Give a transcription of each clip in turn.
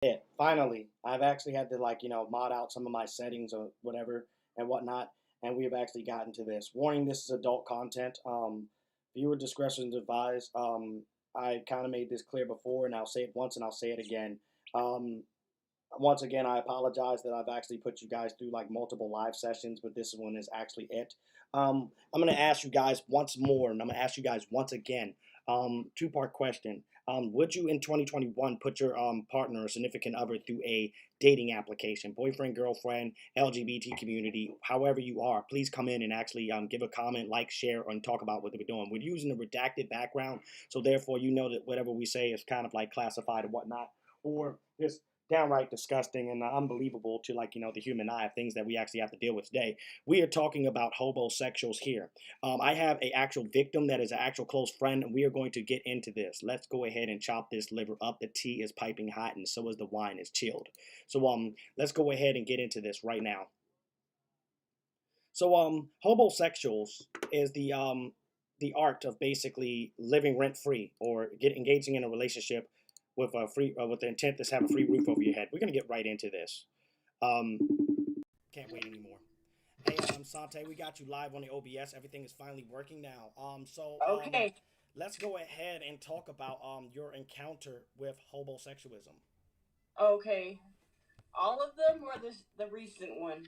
It finally, I've actually had to like mod out some of my settings or whatever and whatnot, and we have actually gotten to this. Warning: this is adult content. Viewer discretion is advised. I kind of made this clear before, and I'll say it once and I'll say it again. Um, Once again, I apologize that I've actually put you guys through like multiple live sessions, but this one is actually it. I'm going to ask you guys once more, and I'm going to ask you guys once again. Two-part question. Would you in 2021 put your partner or significant other through a dating application, boyfriend, girlfriend, LGBT community, however you are? Please come in and actually give a comment, like, share, and talk about what we're doing. We're using a redacted background, so therefore you know that whatever we say is kind of like classified and whatnot, or just downright disgusting and unbelievable to like the human eye of things that we actually have to deal with today. We are talking about hobosexuals here. I have a actual victim that is an actual close friend, and we are going to get into this. Let's go ahead and chop this liver up. The tea is piping hot, and so is the wine is chilled. So let's go ahead and get into this right now. So hobosexuals is the art of basically living rent free or engaging in a relationship with a free with the intent to have a free roof over your head. We're gonna get right into this. Um, can't wait anymore. Hey, Sante, we got you live on the OBS. Everything is finally working now. Okay, Let's go ahead and talk about your encounter with hobosexualism. okay. All of them or the recent one?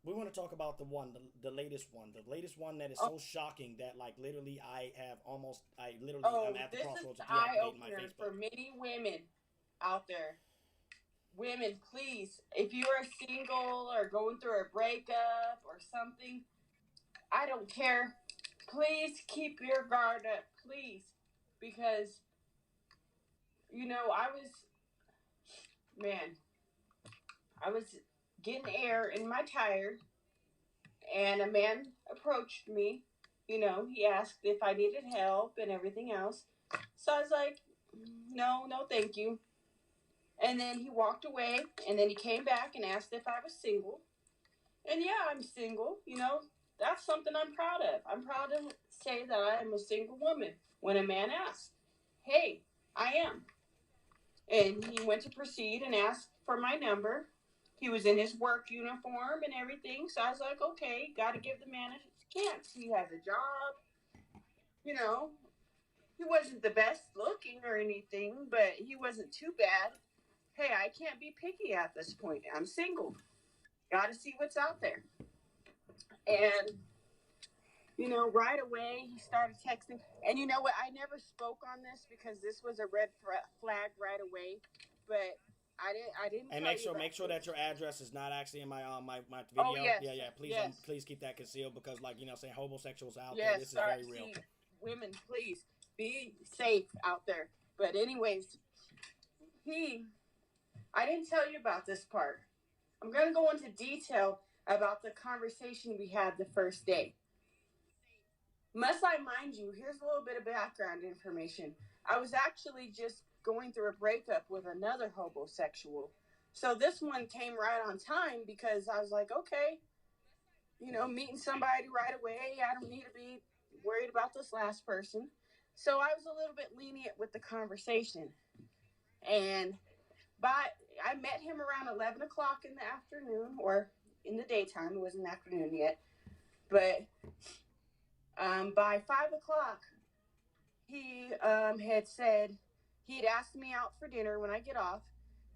We want to talk about the latest one, the latest one that is Oh, so shocking that like literally I'm oh, at the this is crossroads of the eye deactivating my opener for Facebook. many women out there. Women, please, if you are single or going through a breakup or something, I don't care. Please keep your guard up, please, because I was man, I was getting air in my tire, and a man approached me. He asked if I needed help and everything else. So I was like, no, no, thank you. And then he walked away, and then he came back and asked if I was single. And yeah, I'm single. That's something I'm proud of. I'm proud to say that I am a single woman. When a man asks, hey, I am. And he went to proceed and asked for my number. He was in his work uniform and everything. So I was like, okay, got to give the man a chance. He has a job. You know, he wasn't the best looking or anything, but he wasn't too bad. Hey, I can't be picky at this point. I'm single. Got to see what's out there. And, right away he started texting. And you know what? I never spoke on this because this was a red flag right away. But I didn't And tell you make about sure this. that your address is not actually in my Oh video. yes, Yeah, yeah. Please yes, please keep that concealed because like saying homosexuals out there, yes. this is Sorry, very real. see, women, please be safe out there. But anyways, he I didn't tell you about this part. I'm going to go into detail about the conversation we had the first day. Must I mind you, here's a little bit of background information. I was actually just going through a breakup with another hobosexual. So this one came right on time because I was like, okay, meeting somebody right away. I don't need to be worried about this last person. So I was a little bit lenient with the conversation. And by I met him around 11 o'clock in the afternoon, or in the daytime. It wasn't afternoon yet. But by 5 o'clock, he had said he had asked me out for dinner when I get off,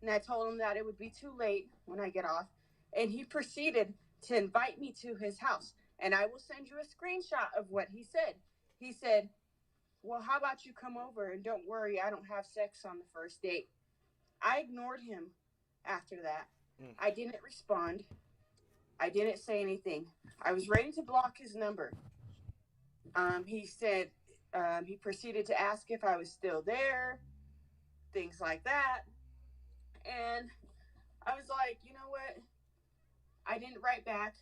and I told him that it would be too late when I get off, and he proceeded to invite me to his house. And I will send you a screenshot of what he said. He said, "Well, how about you come over and don't worry, I don't have sex on the first date." I ignored him after that. Mm. I didn't respond. I didn't say anything. I was ready to block his number. He said he proceeded to ask if I was still there, things like that. And I was like, you know what? I didn't write back,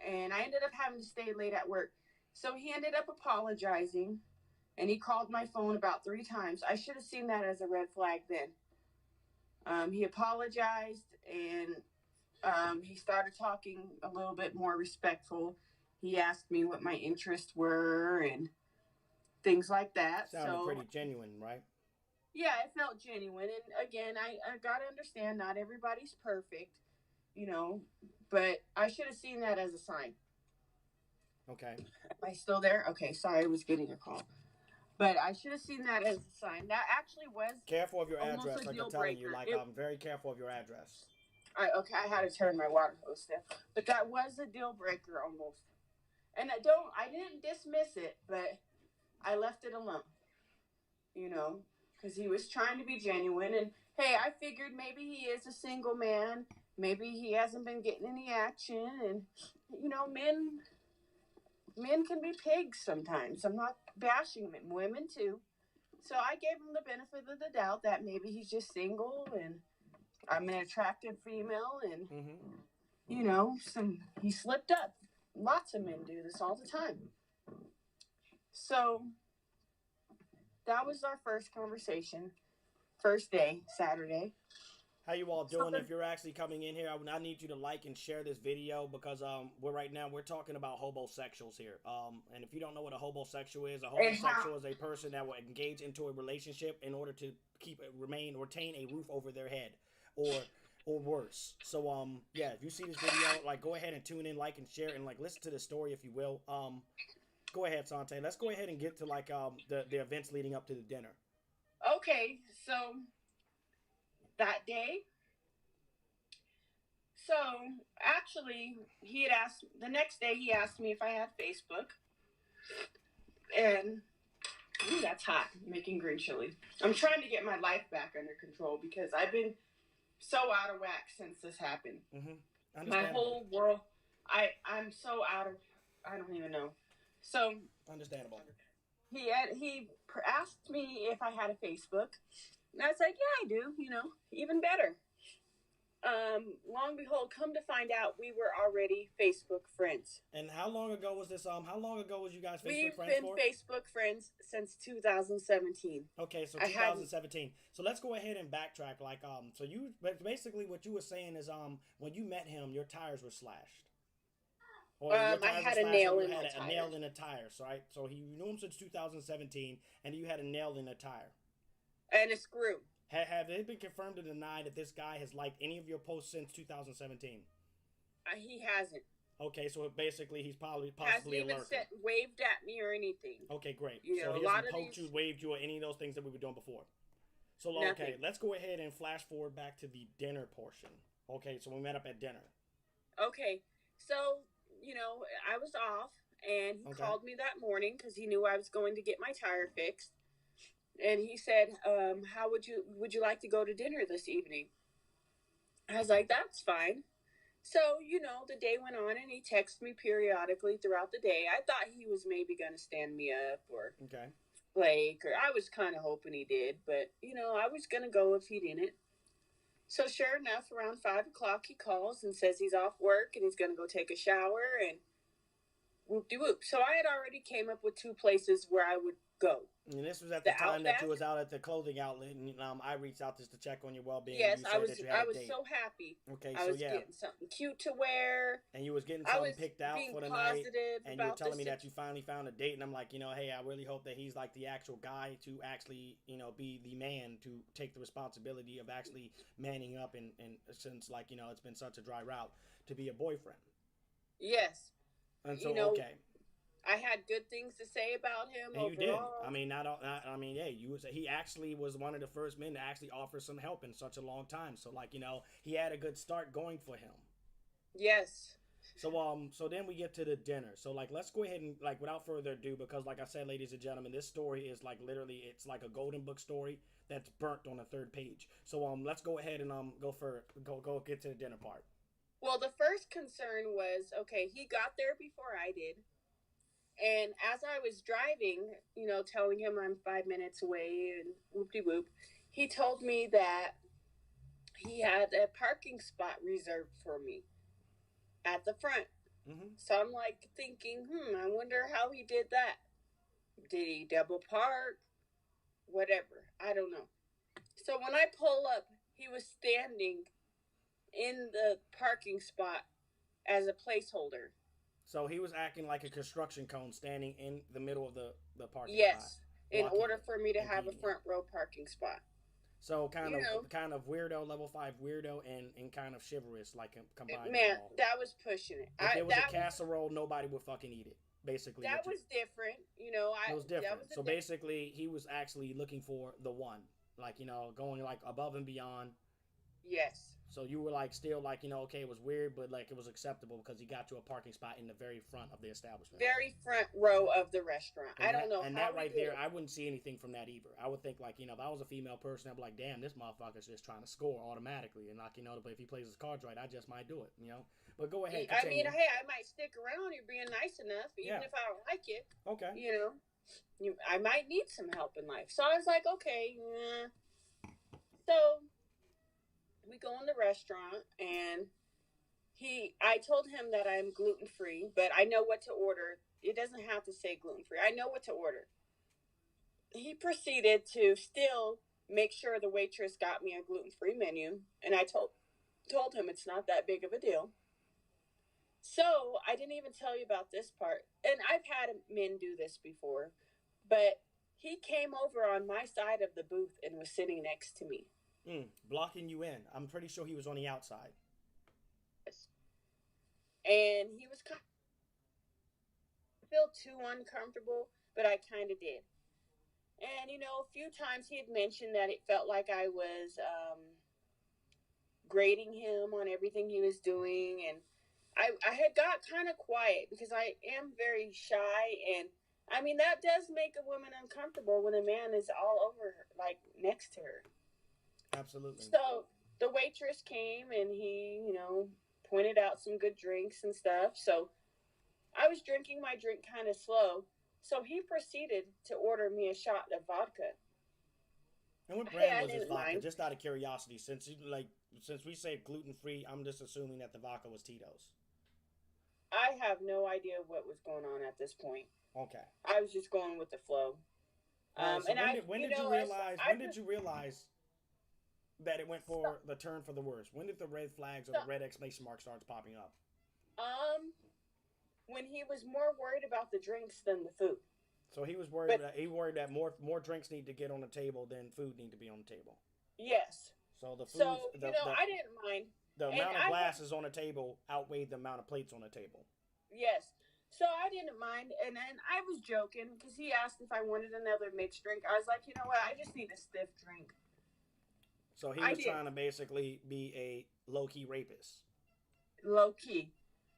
and I ended up having to stay late at work. So he ended up apologizing, and he called my phone about 3 times. I should have seen that as a red flag then. He apologized, and he started talking a little bit more respectful. He asked me what my interests were and things like that. Sounded So pretty genuine, right? yeah, it felt genuine. And again, I got to understand not everybody's perfect, you know, but I should have seen that as a sign. Okay. Am I still there? Okay, sorry, I was getting a call. But I should have seen that as a sign. That actually was Careful of your almost a address, like I'm deal telling you. breaker. Like It, I'm very careful of your address. okay, I had to turn my water hose down. But that was a deal breaker almost. And I didn't dismiss it, but I left it alone, you know, because he was trying to be genuine. And hey, I figured maybe he is a single man. Maybe he hasn't been getting any action. And, you know, men can be pigs sometimes. I'm not bashing men, women too. So I gave him the benefit of the doubt that maybe he's just single and I'm an attractive female and Mm-hmm. you know, he slipped up. Lots of men do this all the time. So that was our first conversation. First day, Saturday. How you all So doing? If you're actually coming in here, I need you to like and share this video because we're talking about hobosexuals here. And if you don't know what a hobosexual is, a homosexual is a person that will engage into a relationship in order to retain a roof over their head, or worse. So yeah, if you see this video, like go ahead and tune in, like and share, and like listen to the story if you will. Go ahead, Sante. Let's go ahead and get to like the events leading up to the dinner. okay, so that day, so actually, he had asked the next day. He asked me if I had Facebook, and ooh, that's hot, making green chili. I'm trying to get my life back under control because I've been so out of whack since this happened. Mm-hmm. My whole world, I'm so out of, I don't even know. So Understandable. he asked me if I had a Facebook, and I was like, yeah, I do. You know, even better. Long and behold, come to find out, we were already Facebook friends. And how long ago was this? How long ago was you guys Facebook We've friends been for? Facebook friends since 2017. Okay, so 2017. So let's go ahead and backtrack. Like so you basically what you were saying is when you met him, your tires were slashed. Or your I tires had were a slashed, nail or you in had my a tire. nail in a tire. So right, so you knew him since 2017, and you had a nail in a tire and a screw. Have it been confirmed or denied that this guy has liked any of your posts since 2017? He hasn't. Okay, so basically he's possibly hasn't even waved at me or anything. Okay, great. You so know, he a lot hasn't of poked these... you, waved you, or any of those things that we were doing before. So Nothing. Okay, let's go ahead and flash forward back to the dinner portion. Okay, so we met up at dinner. Okay, so you know I was off, and he called me that morning because he knew I was going to get my tire fixed, and he said, "How would you like to go to dinner this evening?" I was like, "That's fine." So, you know, the day went on and he texted me periodically throughout the day. I thought he was maybe going to stand me up or flake, or I was kind of hoping he did, but, you know, I was going to go if he didn't. So, sure enough, around 5 o'clock, he calls and says he's off work and he's going to go take a shower and whoop-de-whoop. So, I had already came up with two places where I would go. And this was at the time that you was out at the clothing outlet, and I reached out just to check on your well-being. Yes, I was so happy. Okay, I was getting something cute to wear, and you was getting something picked out for the night, and you were telling me that you finally found a date, and I'm like, you know, hey, I really hope that he's like the actual guy to actually, you know, be the man to take the responsibility of actually manning up, and since like, you know, it's been such a dry route to be a boyfriend. Yes. And so, you know, okay. I had good things to say about him. And overall. You did. I mean, I mean, yeah, he actually was one of the first men to actually offer some help in such a long time. So, like, you know, he had a good start going for him. Yes. So then we get to the dinner. So, like, let's go ahead and, like, without further ado, because, like I said, ladies and gentlemen, this story is, like, literally, it's like a golden book story that's burnt on the third page. So, let's go ahead and, go get to the dinner part. Well, the first concern was, okay, he got there before I did. And as I was driving, you know, telling him I'm 5 minutes away and whoop-de-whoop, he told me that he had a parking spot reserved for me at the front. Mm-hmm. So I'm like thinking, I wonder how he did that. Did he double park? Whatever. I don't know. So when I pull up, he was standing in the parking spot as a placeholder. So he was acting like a construction cone standing in the middle of the parking spot. Yes. in blocking order it, for me to have a impeding it. front row parking spot. So You know, kind of weirdo, level 5 weirdo, and kind of chivalrous, like combining it man, all. that was pushing it. If I it was a that was casserole, nobody would fucking eat it. Basically, that what you was different. You know, it was that different. was a So different. basically, he was actually looking for the one, like going like above and beyond. Yes. So you were like still like okay, it was weird, but like it was acceptable because he got you a parking spot in the very front of the establishment. Very front row of the restaurant. I don't know And how that we right did there, it. I wouldn't see anything from that either. I would think like if I was a female person, I'd be like, damn, this motherfucker's just trying to score automatically, and like but if he plays his cards right, I just might do it. But go ahead, I mean, continue. hey, I might stick around. You're being nice enough, even Yeah. if I don't like it. Okay. You know, I might need some help in life. So I was like, okay. So we go in the restaurant, and I told him that I'm gluten free, but I know what to order. It doesn't have to say gluten free. I know what to order. He proceeded to still make sure the waitress got me a gluten free menu, and I told him it's not that big of a deal. So I didn't even tell you about this part, and I've had men do this before, but he came over on my side of the booth and was sitting next to me. Blocking you in. I'm pretty sure he was on the outside. And he was kind of feel too uncomfortable, but I kind of did. And a few times he had mentioned that it felt like I was grading him on everything he was doing, and I had got kind of quiet because I am very shy, and I mean that does make a woman uncomfortable when a man is all over her, like next to her. Absolutely. So the waitress came, and he, pointed out some good drinks and stuff. So I was drinking my drink kind of slow. So he proceeded to order me a shot of vodka. And what brand was this didn't vodka? mind. Just out of curiosity, since we say gluten free, I'm just assuming that the vodka was Tito's. I have no idea what was going on at this point. Okay. I was just going with the flow. So when did you realize? When did you realize that it went for the turn for the worse? When did the red flags or the red exclamation mark starts popping up? When he was more worried about the drinks than the food. So he was worried that more drinks need to get on the table than food need to be on the table. Yes. So the food. I didn't mind. The amount of glasses on the table outweighed the amount of plates on the table. Yes. So I didn't mind, and then I was joking because he asked if I wanted another mixed drink. I was like, you know what? I just need a stiff drink. So he was trying to basically be a low-key rapist. Low-key.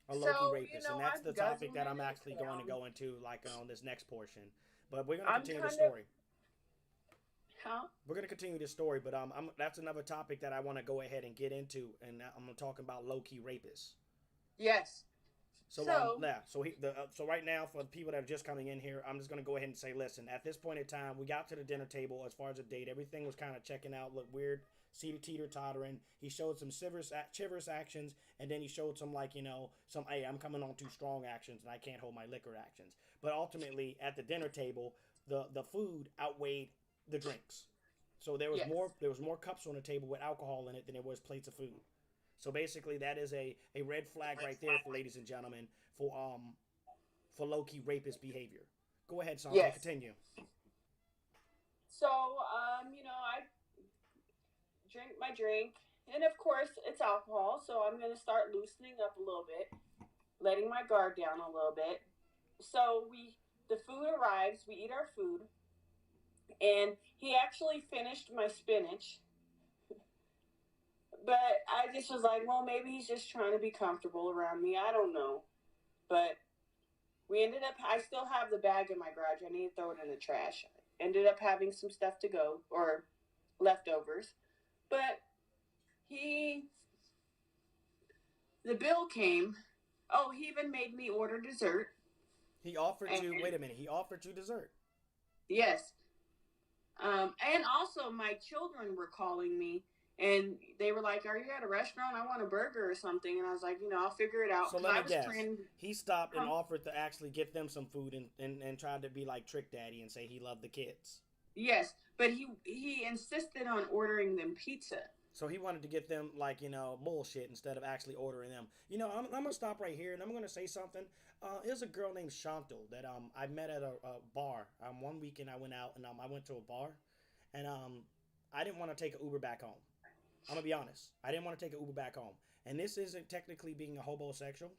A low-key rapist, and that's the topic that I'm actually going to go into, like on this next portion. But we're going to continue the story. We're going to continue this story, but that's another topic that I want to go ahead and get into, and I'm going to talk about low-key rapists. Yes. So right now, for the people that are just coming in here, I'm just going to go ahead and say, listen, at this point in time, we got to the dinner table as far as a date. Everything was kind of checking out, looked weird, teeter-tottering. He showed some chivalrous actions, and then he showed some, some, hey, I'm coming on too strong actions, and I can't hold my liquor actions. But ultimately, at the dinner table, the food outweighed the drinks. So there was more cups on the table with alcohol in it than there was plates of food. So basically, that is a red flag right there, for ladies and gentlemen, for low-key rapist behavior. Go ahead, Sandra, continue. So, I drink my drink, and of course, it's alcohol, so I'm going to start loosening up a little bit, letting my guard down a little bit. So the food arrives, we eat our food, and he actually finished my spinach. But I just was like, well, maybe he's just trying to be comfortable around me. I don't know. But we ended up, I still have the bag in my garage. I need to throw it in the trash. Ended up having some stuff to go, or leftovers. But the bill came. Oh, he even made me order dessert. He offered he offered you dessert. Yes. And also my children were calling me. And they were like, are you at a restaurant? I want a burger or something. And I was like, I'll figure it out. So let me guess. He stopped and offered to actually get them some food and tried to be like Trick Daddy and say he loved the kids. Yes, but he insisted on ordering them pizza. So he wanted to get them like bullshit instead of actually ordering them. I'm gonna stop right here and I'm gonna say something. There's a girl named Chantal that I met at a bar. One weekend I went out and I went to a bar, and I didn't want to take an Uber back home. I'm gonna be honest. I didn't want to take an Uber back home, and this isn't technically being a hobosexual,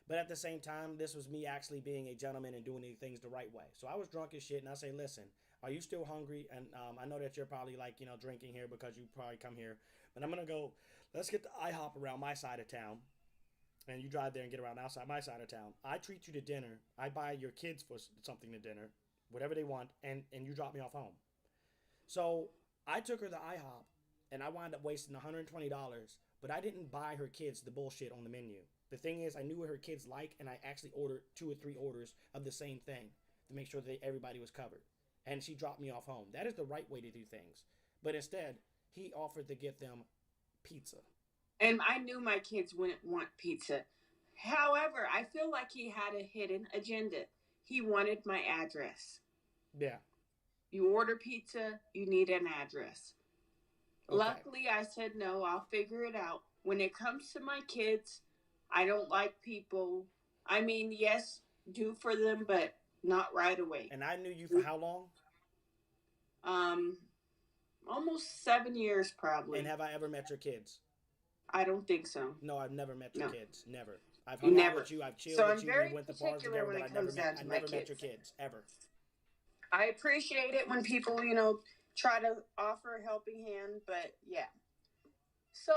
but at the same time, this was me actually being a gentleman and doing things the right way. So I was drunk as shit, and I say, listen, are you still hungry? And I know that you're probably like, drinking here because you probably come here. But I'm going to go, let's get the IHOP around my side of town. And you drive there and get around outside my side of town. I treat you to dinner. I buy your kids for something to dinner, whatever they want, and you drop me off home. So I took her to IHOP, and I wound up wasting $120, but I didn't buy her kids the bullshit on the menu. The thing is, I knew what her kids like, and I actually ordered 2 or 3 orders of the same thing to make sure that everybody was covered. And she dropped me off home. That is the right way to do things. But instead, he offered to get them pizza. And I knew my kids wouldn't want pizza. However, I feel like he had a hidden agenda. He wanted my address. Yeah. You order pizza, you need an address. Okay. Luckily, I said no, I'll figure it out. When it comes to my kids, I don't like people. I mean, yes, do for them, but not right away. And I knew you for how long? Almost 7 years, probably. And have I ever met your kids? I don't think so. No, I've never met your kids. Never. I've hung out with you. I've chilled with you. We went to bars together, but I never met your kids ever. I appreciate it when people, try to offer a helping hand, but yeah. So,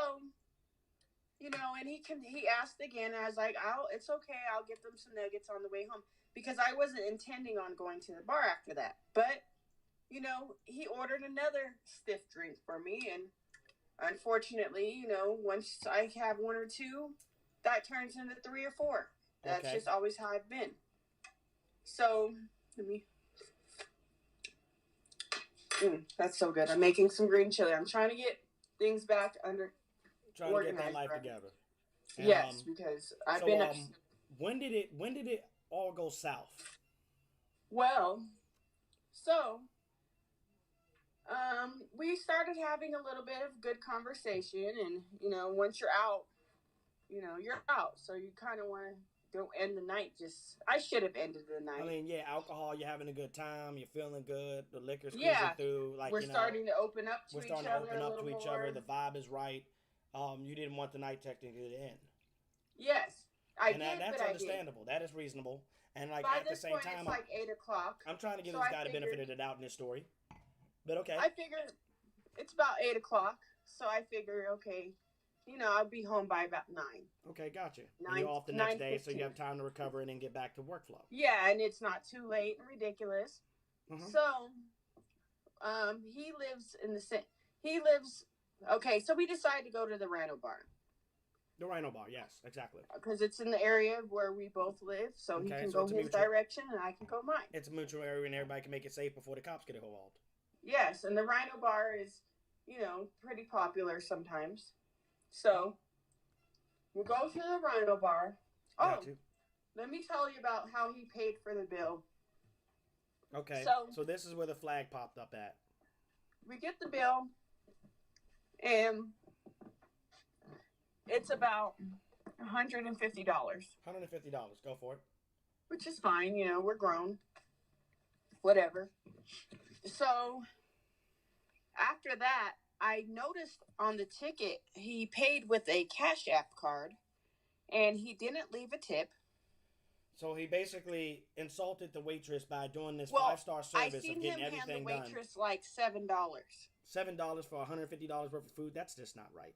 and he asked again, and I was like, it's okay, I'll get them some nuggets on the way home, because I wasn't intending on going to the bar after that. But, he ordered another stiff drink for me, and unfortunately, once I have 1 or 2, that turns into 3 or 4. That's just always how I've been. So, let me... that's so good. I'm making some green chili. I'm trying to get things back under... Trying to get that life together. And, yes, because I've been... When did it all go south? Well, so... we started having a little bit of good conversation, and, once you're out, you're out. So you kind of want to don't end the night. I should have ended the night. I mean, yeah, alcohol, you're having a good time, you're feeling good, the liquor's cruising through. Like, we're starting to open up to each other. We're starting to open up to each other. The vibe is right. You didn't want the night technically to end. Yes, that's understandable. That is reasonable. And like by at the same point, time, it's like 8 o'clock. I'm trying to give this guy the benefit of the doubt in this story. But okay. I figure it's about 8 o'clock, so I figure, okay, I'll be home by about 9. Okay, gotcha. And you're off the next day, so you have time to recover and then get back to workflow. Yeah, and it's not too late and ridiculous. So, he lives, okay, so we decided to go to the Rhino Bar. The Rhino Bar, yes, exactly. Because it's in the area where we both live, so he can go his direction and I can go mine. It's a mutual area and everybody can make it safe before the cops get involved. Yes, and the Rhino Bar is, pretty popular sometimes. So, we'll go to the Rhino Bar. Let me tell you about how he paid for the bill. Okay, so this is where the flag popped up at. We get the bill, and it's about $150. $150, go for it. Which is fine, we're grown. Whatever. So, after that, I noticed on the ticket he paid with a Cash App card, and he didn't leave a tip. So he basically insulted the waitress by doing this 5-star service of getting everything done. I seen him hand the waitress like $7. $7 for $150 worth of food? That's just not right.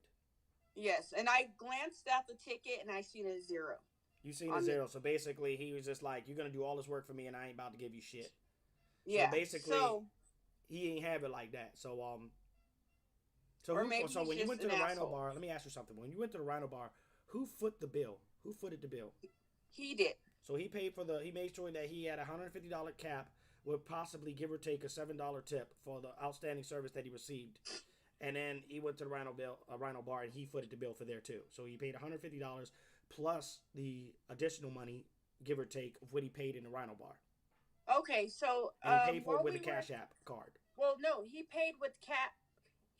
Yes, and I glanced at the ticket and I seen a 0. You seen a 0, so basically he was just like, you're going to do all this work for me and I ain't about to give you shit. Yeah. So basically, he ain't have it like that. So when you went to the Rhino Bar, let me ask you something. When you went to the Rhino Bar, who footed the bill? Who footed the bill? He did. So he paid for he made sure that he had a $150 cap with possibly give or take a $7 tip for the outstanding service that he received. And then he went to the Rhino Bar and he footed the bill for there too. So he paid $150 plus the additional money, give or take, of what he paid in the Rhino Bar. Okay, so and he paid for it with a Cash App card. Well, no, he paid with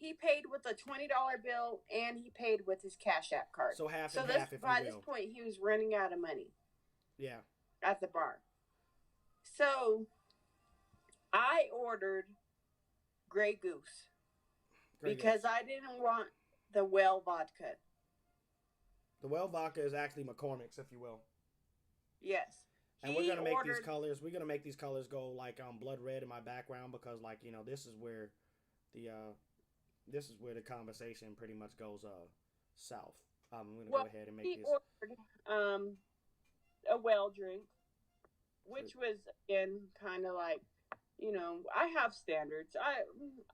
he paid with a $20 bill and he paid with his Cash App card. So half So and this half, if you by this will. point he was running out of money Yeah. at the bar. So I ordered Grey Goose Great because guess. I didn't want the well vodka. The well vodka is actually McCormick's, if you will. Yes. And we're He gonna make these ordered colors. We're gonna make these colors go like blood red in my background because like this is where the conversation pretty much goes south. I'm gonna go well, ahead and make he this. ordered a well drink, So which was again kind of like, I have standards.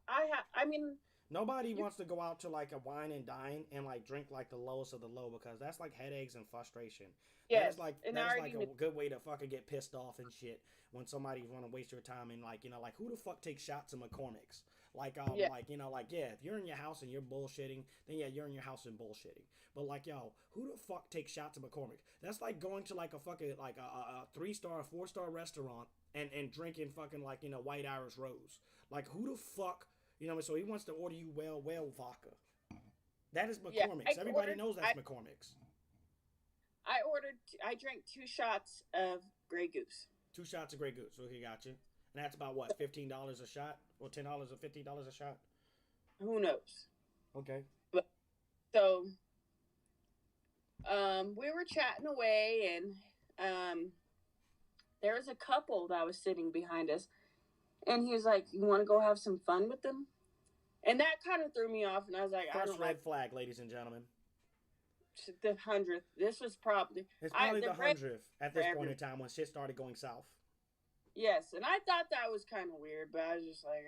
I mean, nobody you, wants to go out to like a wine and dine and like drink like the lowest of the low because that's like headaches and frustration. yes, and That I is already like a knew. good way to fucking get pissed off and shit when somebody want to waste your time and like who the fuck takes shots of McCormick's? Yeah, Yeah, if you're in your house and you're bullshitting, then yeah, you're in your house and bullshitting. But like yo, who the fuck takes shots of McCormick? That's like going to like a fucking like a 3-star, 4-star restaurant and drinking fucking like White Irish Rose. Like who the fuck so he wants to order you well vodka. That is yeah. McCormick's. Everybody knows that's McCormick's. I ordered. I drank 2 shots of Grey Goose. 2 shots of Grey Goose. Okay, gotcha. And that's about what, $15 a shot, or $10 or $15 a shot. Who knows? Okay. But so we were chatting away, and there was a couple that was sitting behind us, and he was like, "You want to go have some fun with them?" And that kind of threw me off, and I was like, "I First don't red like flag, ladies and gentlemen. the 100th. This was probably It's probably the the red 100th at this point in time when shit started going south. Yes, and I thought that was kind of weird, but I was just like,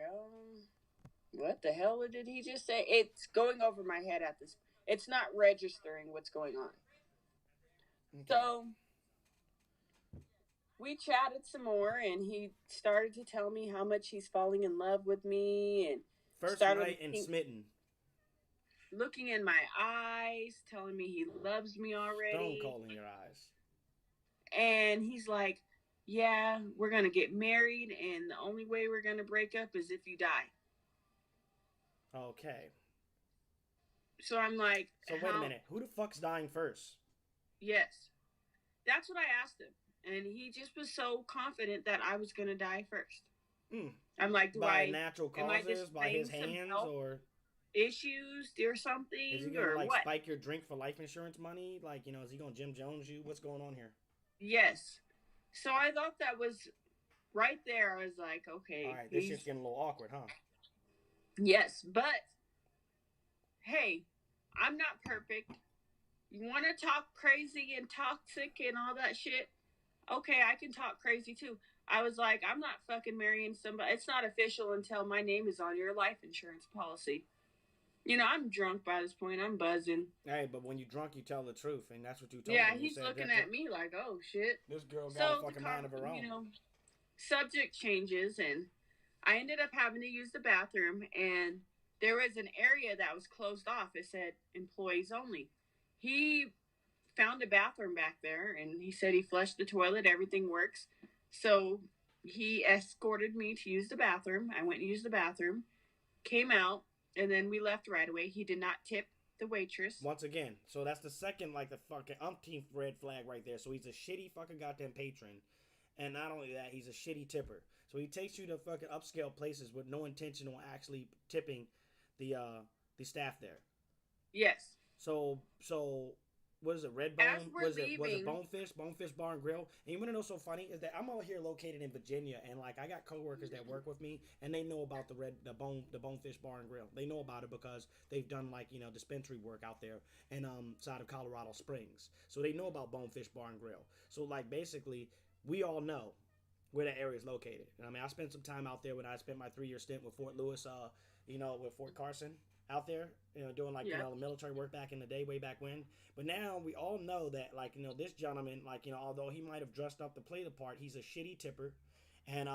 what the hell did he just say? It's going over my head at this. It's not registering what's going on. Okay. So we chatted some more, and he started to tell me how much he's falling in love with me, and First started night and smitten. looking in my eyes, telling me he loves me already. Stone cold in your eyes. And he's like, "Yeah, we're gonna get married, and the only way we're gonna break up is if you die." Okay. So I'm like, So wait a minute. Who the fuck's dying first? Yes. That's what I asked him. And he just was so confident that I was going to die first. Mm. I'm like, by natural causes, by his hands, or issues or something? Is he gonna like spike your drink for life insurance money? Like, is he gonna Jim Jones you? What's going on here? Yes. So I thought that was right there. I was like, okay. All right, this shit's getting a little awkward, huh? Yes, but hey, I'm not perfect. You want to talk crazy and toxic and all that shit? Okay, I can talk crazy too. I was like, I'm not fucking marrying somebody. It's not official until my name is on your life insurance policy. I'm drunk by this point. I'm buzzing. Hey, but when you're drunk, you tell the truth, and that's what you told Yeah, him. he's looking at me like, oh shit. This girl got a fucking mind of her own. Subject changes, and I ended up having to use the bathroom, and there was an area that was closed off. It said employees only. He found a bathroom back there, and he said he flushed the toilet, everything works. So he escorted me to use the bathroom. I went and used the bathroom, came out, and then we left right away. He did not tip the waitress. Once again, so that's the second, like the fucking umpteenth red flag right there. So he's a shitty fucking goddamn patron. And not only that, he's a shitty tipper. So he takes you to fucking upscale places with no intention on actually tipping the staff there. Yes. So what is it? Redbone? Was it Bonefish? Bonefish Bar and Grill. And you want to know what's so funny is that I'm out here located in Virginia, and like I got coworkers that work with me, and they know about the Bonefish Bar and Grill. They know about it because they've done like dispensary work out there and side of Colorado Springs. So they know about Bonefish Bar and Grill. So like basically, we all know where that area is located. And I mean, I spent some time out there when I spent my 3-year stint with Fort Lewis, with Fort Carson out there, doing like military work back in the day, way back when. But now we all know that like this gentleman, like although he might have dressed up to play the part, he's a shitty tipper, and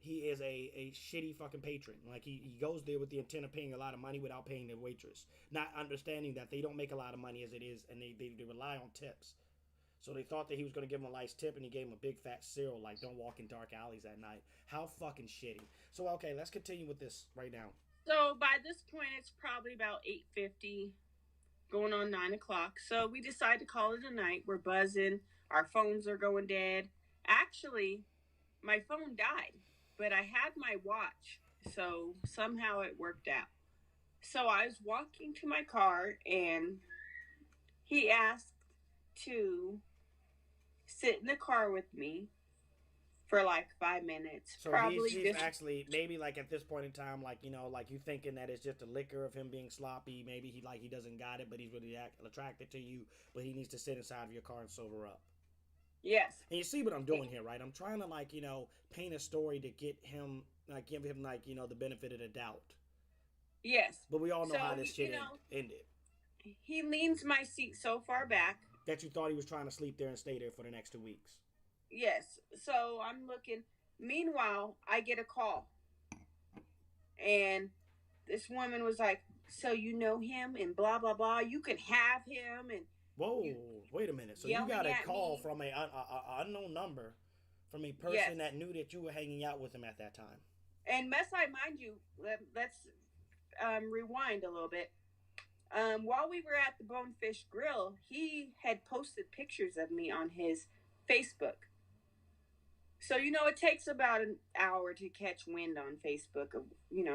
he is a shitty fucking patron. Like he goes there with the intent of paying a lot of money without paying the waitress, not understanding that they don't make a lot of money as it is, and they rely on tips. So they thought that he was going to give him a nice tip, and he gave him a big fat cereal, like don't walk in dark alleys at night. How fucking shitty. So okay, let's continue with this right now. So by this point, it's probably about 8:50, going on 9 o'clock. So we decide to call it a night. We're buzzing. Our phones are going dead. Actually, my phone died, but I had my watch. So somehow it worked out. So I was walking to my car and he asked to sit in the car with me for like 5 minutes. So Probably he's just, actually maybe like at this point in time, like like you thinking that it's just a liquor of him being sloppy. Maybe he doesn't got it, but he's really attracted to you. But he needs to sit inside of your car and sober up. yes. And you see what I'm doing here, right? I'm trying to like paint a story to get him give him the benefit of the doubt. Yes. But we all know So, how this shit ended. he leans my seat so far back. That you thought he was trying to sleep there and stay there for the next 2 weeks. Yes. So I'm looking. Meanwhile, I get a call. And this woman was like, "So you know him and blah, blah, blah. You can have him." And whoa, you wait a minute. So you got a call from a unknown number from a person yes. that knew that you were hanging out with him at that time. And must I mind you, let's rewind a little bit. While we were at the Bonefish Grill, he had posted pictures of me on his Facebook. So it takes about an hour to catch wind on Facebook of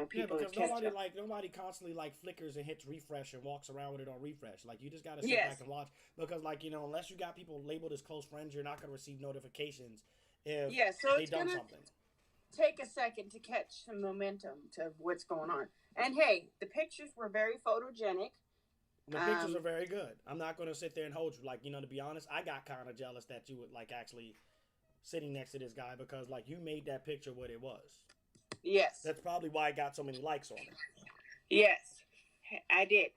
people. Yeah, because nobody constantly flickers and hits refresh and walks around with it on refresh. Like you just gotta sit back and watch because unless you got people labeled as close friends, you're not gonna receive notifications if they done something. Take a second to catch some momentum to what's going on. And hey, the pictures were very photogenic. The pictures are very good. I'm not gonna sit there and hold you. To be honest, I got kind of jealous that you would actually sitting next to this guy because you made that picture what it was. Yes. That's probably why I got so many likes on it. Yes, I did.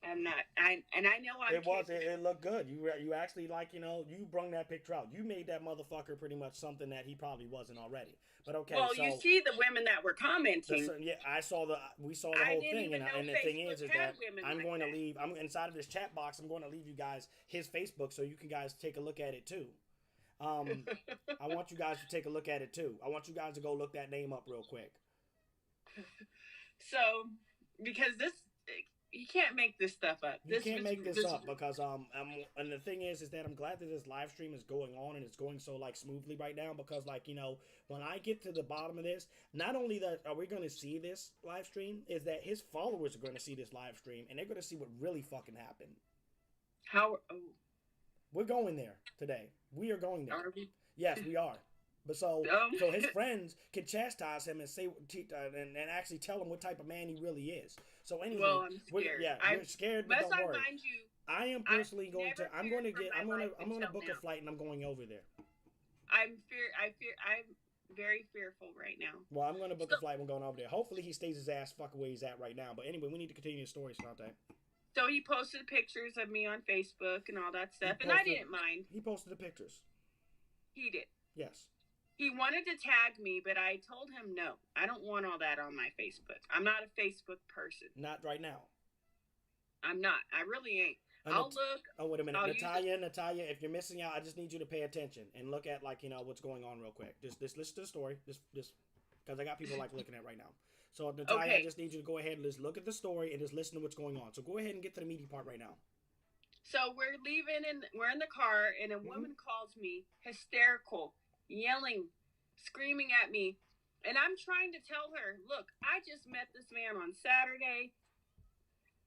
I'm not. I know I'm. It looked good. You actually you brung that picture out. You made that motherfucker pretty much something that he probably wasn't already. But okay. Well, so, you see the women that were commenting. Yeah, we saw the whole thing, and the thing is that I'm going to leave. I'm inside of this chat box. I'm going to leave you guys his Facebook so you can guys take a look at it too. I want you guys to take a look at it too. I want you guys to go look that name up real quick. So, because you can't make this stuff up. You can't make this up because and the thing is that I'm glad that this live stream is going on and it's going so smoothly right now because when I get to the bottom of this, not only that are we going to see this live stream, is that his followers are going to see this live stream and they're going to see what really fucking happened. How? Oh. We're going there today. We are going there. Are we? Yes, we are. But so his friends can chastise him and say and actually tell him what type of man he really is. So anyway, well, I'm scared. We're scared, but don't worry. Mind you, I am personally going to. I'm going to book a flight and I'm going over there. I'm very fearful right now. Well, I'm going to book a flight and we're going over there. Hopefully he stays his ass fucking where he's at right now. But anyway, we need to continue the story, Sante. So he posted pictures of me on Facebook and all that stuff, and I didn't mind. He posted the pictures. He did. Yes. He wanted to tag me, but I told him no. I don't want all that on my Facebook. I'm not a Facebook person. Not right now. I'm not. I really ain't. I'll look. Oh, wait a minute. Natalia, if you're missing out, I just need you to pay attention and look at what's going on real quick. Just listen to the story. Just because I got people looking at it right now. So Natalia, I just need you to go ahead and just look at the story and just listen to what's going on. So go ahead and get to the meaty part right now. So we're leaving and we're in the car and a woman calls me hysterical, yelling, screaming at me. And I'm trying to tell her, look, I just met this man on Saturday.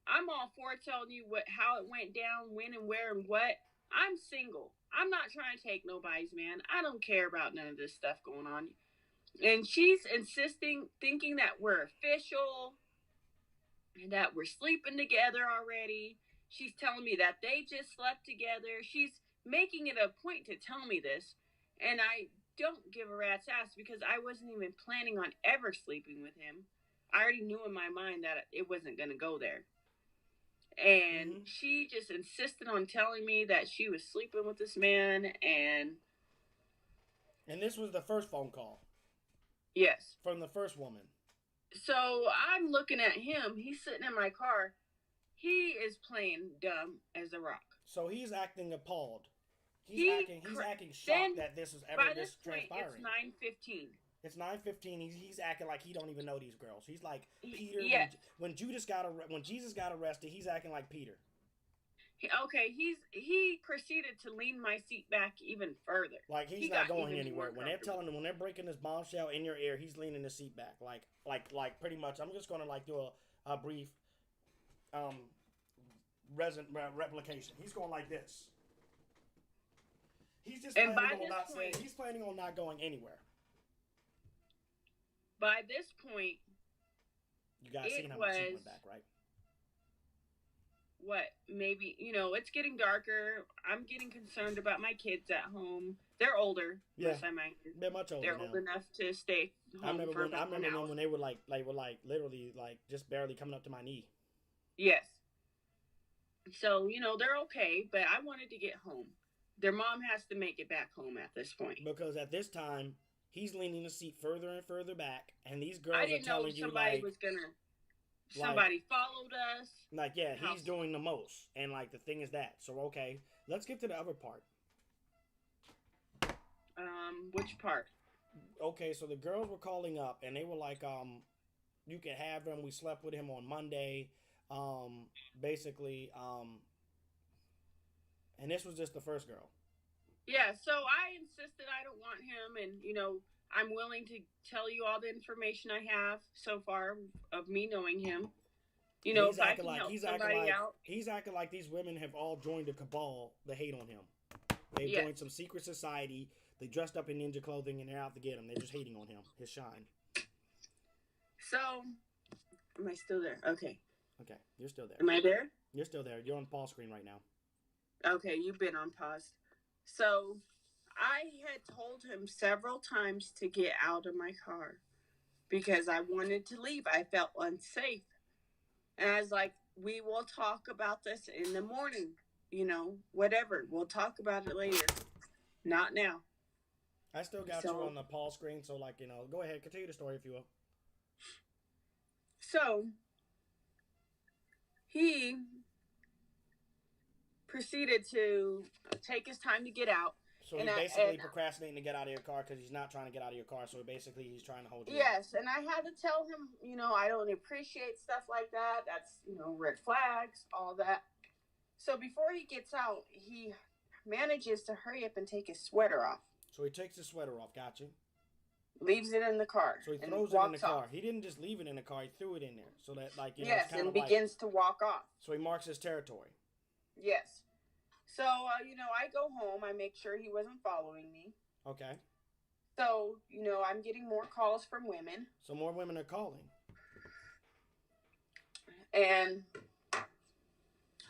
I'm all for telling you how it went down, when and where and what. I'm single. I'm not trying to take nobody's man. I don't care about none of this stuff going on. And she's insisting, thinking that we're official and that we're sleeping together already. She's telling me that they just slept together. She's making it a point to tell me this. And I don't give a rat's ass because I wasn't even planning on ever sleeping with him. I already knew in my mind that it wasn't going to go there. And she just insisted on telling me that she was sleeping with this man. And this was the first phone call. Yes. From the first woman. So I'm looking at him. He's sitting in my car. He is playing dumb as a rock. So he's acting appalled. He's acting shocked that this is ever this transpiring. It's 9:15. It's 9:15. He's acting like he don't even know these girls. He's like Peter Yeah. when when Jesus got arrested. He's acting like Peter. Okay, he proceeded to lean my seat back even further. Like he's He not got going even anywhere. more When they're comfortable. when they're breaking this bombshell in your ear, he's leaning the seat back. Like pretty much. I'm just gonna like do a brief um replication. He's going like this. He's just And planning by on this not saying. point, He's planning on not going anywhere. by this point, You guys it seen how my seat was went back, right? what, maybe, it's getting darker. I'm getting concerned about my kids at home. They're older. Yeah, Yes, I might. they're much older They're now. old enough to stay home for I about an remember hour. when they were like literally like just barely coming up to my knee. Yes. So, they're okay, but I wanted to get home. Their mom has to make it back home at this point. Because at this time, he's leaning the seat further and further back, and these I girls are didn't know telling you somebody like was gonna. like Somebody followed us. like yeah, How he's doing the most, and like the thing is that. So okay, let's get to the other part. Which part? Okay, so the girls were calling up, and they were like, you can have him. We slept with him on Monday. Basically, and this was just the first girl. Yeah, so I insisted I don't want him, and I'm willing to tell you all the information I have so far of me knowing him. He's If I acting can like help he's acting somebody like out. he's acting like these women have all joined a cabal to hate on him. They've Yes. joined some secret society. They dressed up in ninja clothing and they're out to get him. They're just hating on him, his shine. So, am I still there? Okay. Okay, you're still there. Am I there? You're still there. You're on pause screen right now. Okay, you've been on pause. So, I had told him several times to get out of my car because I wanted to leave. I felt unsafe. And I was like, we will talk about this in the morning. Whatever. We'll talk about it later. Not now. I still got you on the pause screen, so like go ahead, continue the story if you will. So he proceeded to take his time to get out. So he's basically procrastinating to get out of your car because he's not trying to get out of your car. So basically, he's trying to hold you. Yes, and I had to tell him, I don't appreciate stuff like that. That's red flags, all that. So before he gets out, he manages to hurry up and take his sweater off. So he takes his sweater off. Gotcha. Leaves it in the car. So he throws it in the car. He didn't just leave it in the car. He threw it in there so that yes, and begins to walk off. So he marks his territory. Yes. So, I go home. I make sure he wasn't following me. Okay. So, I'm getting more calls from women. So more women are calling. And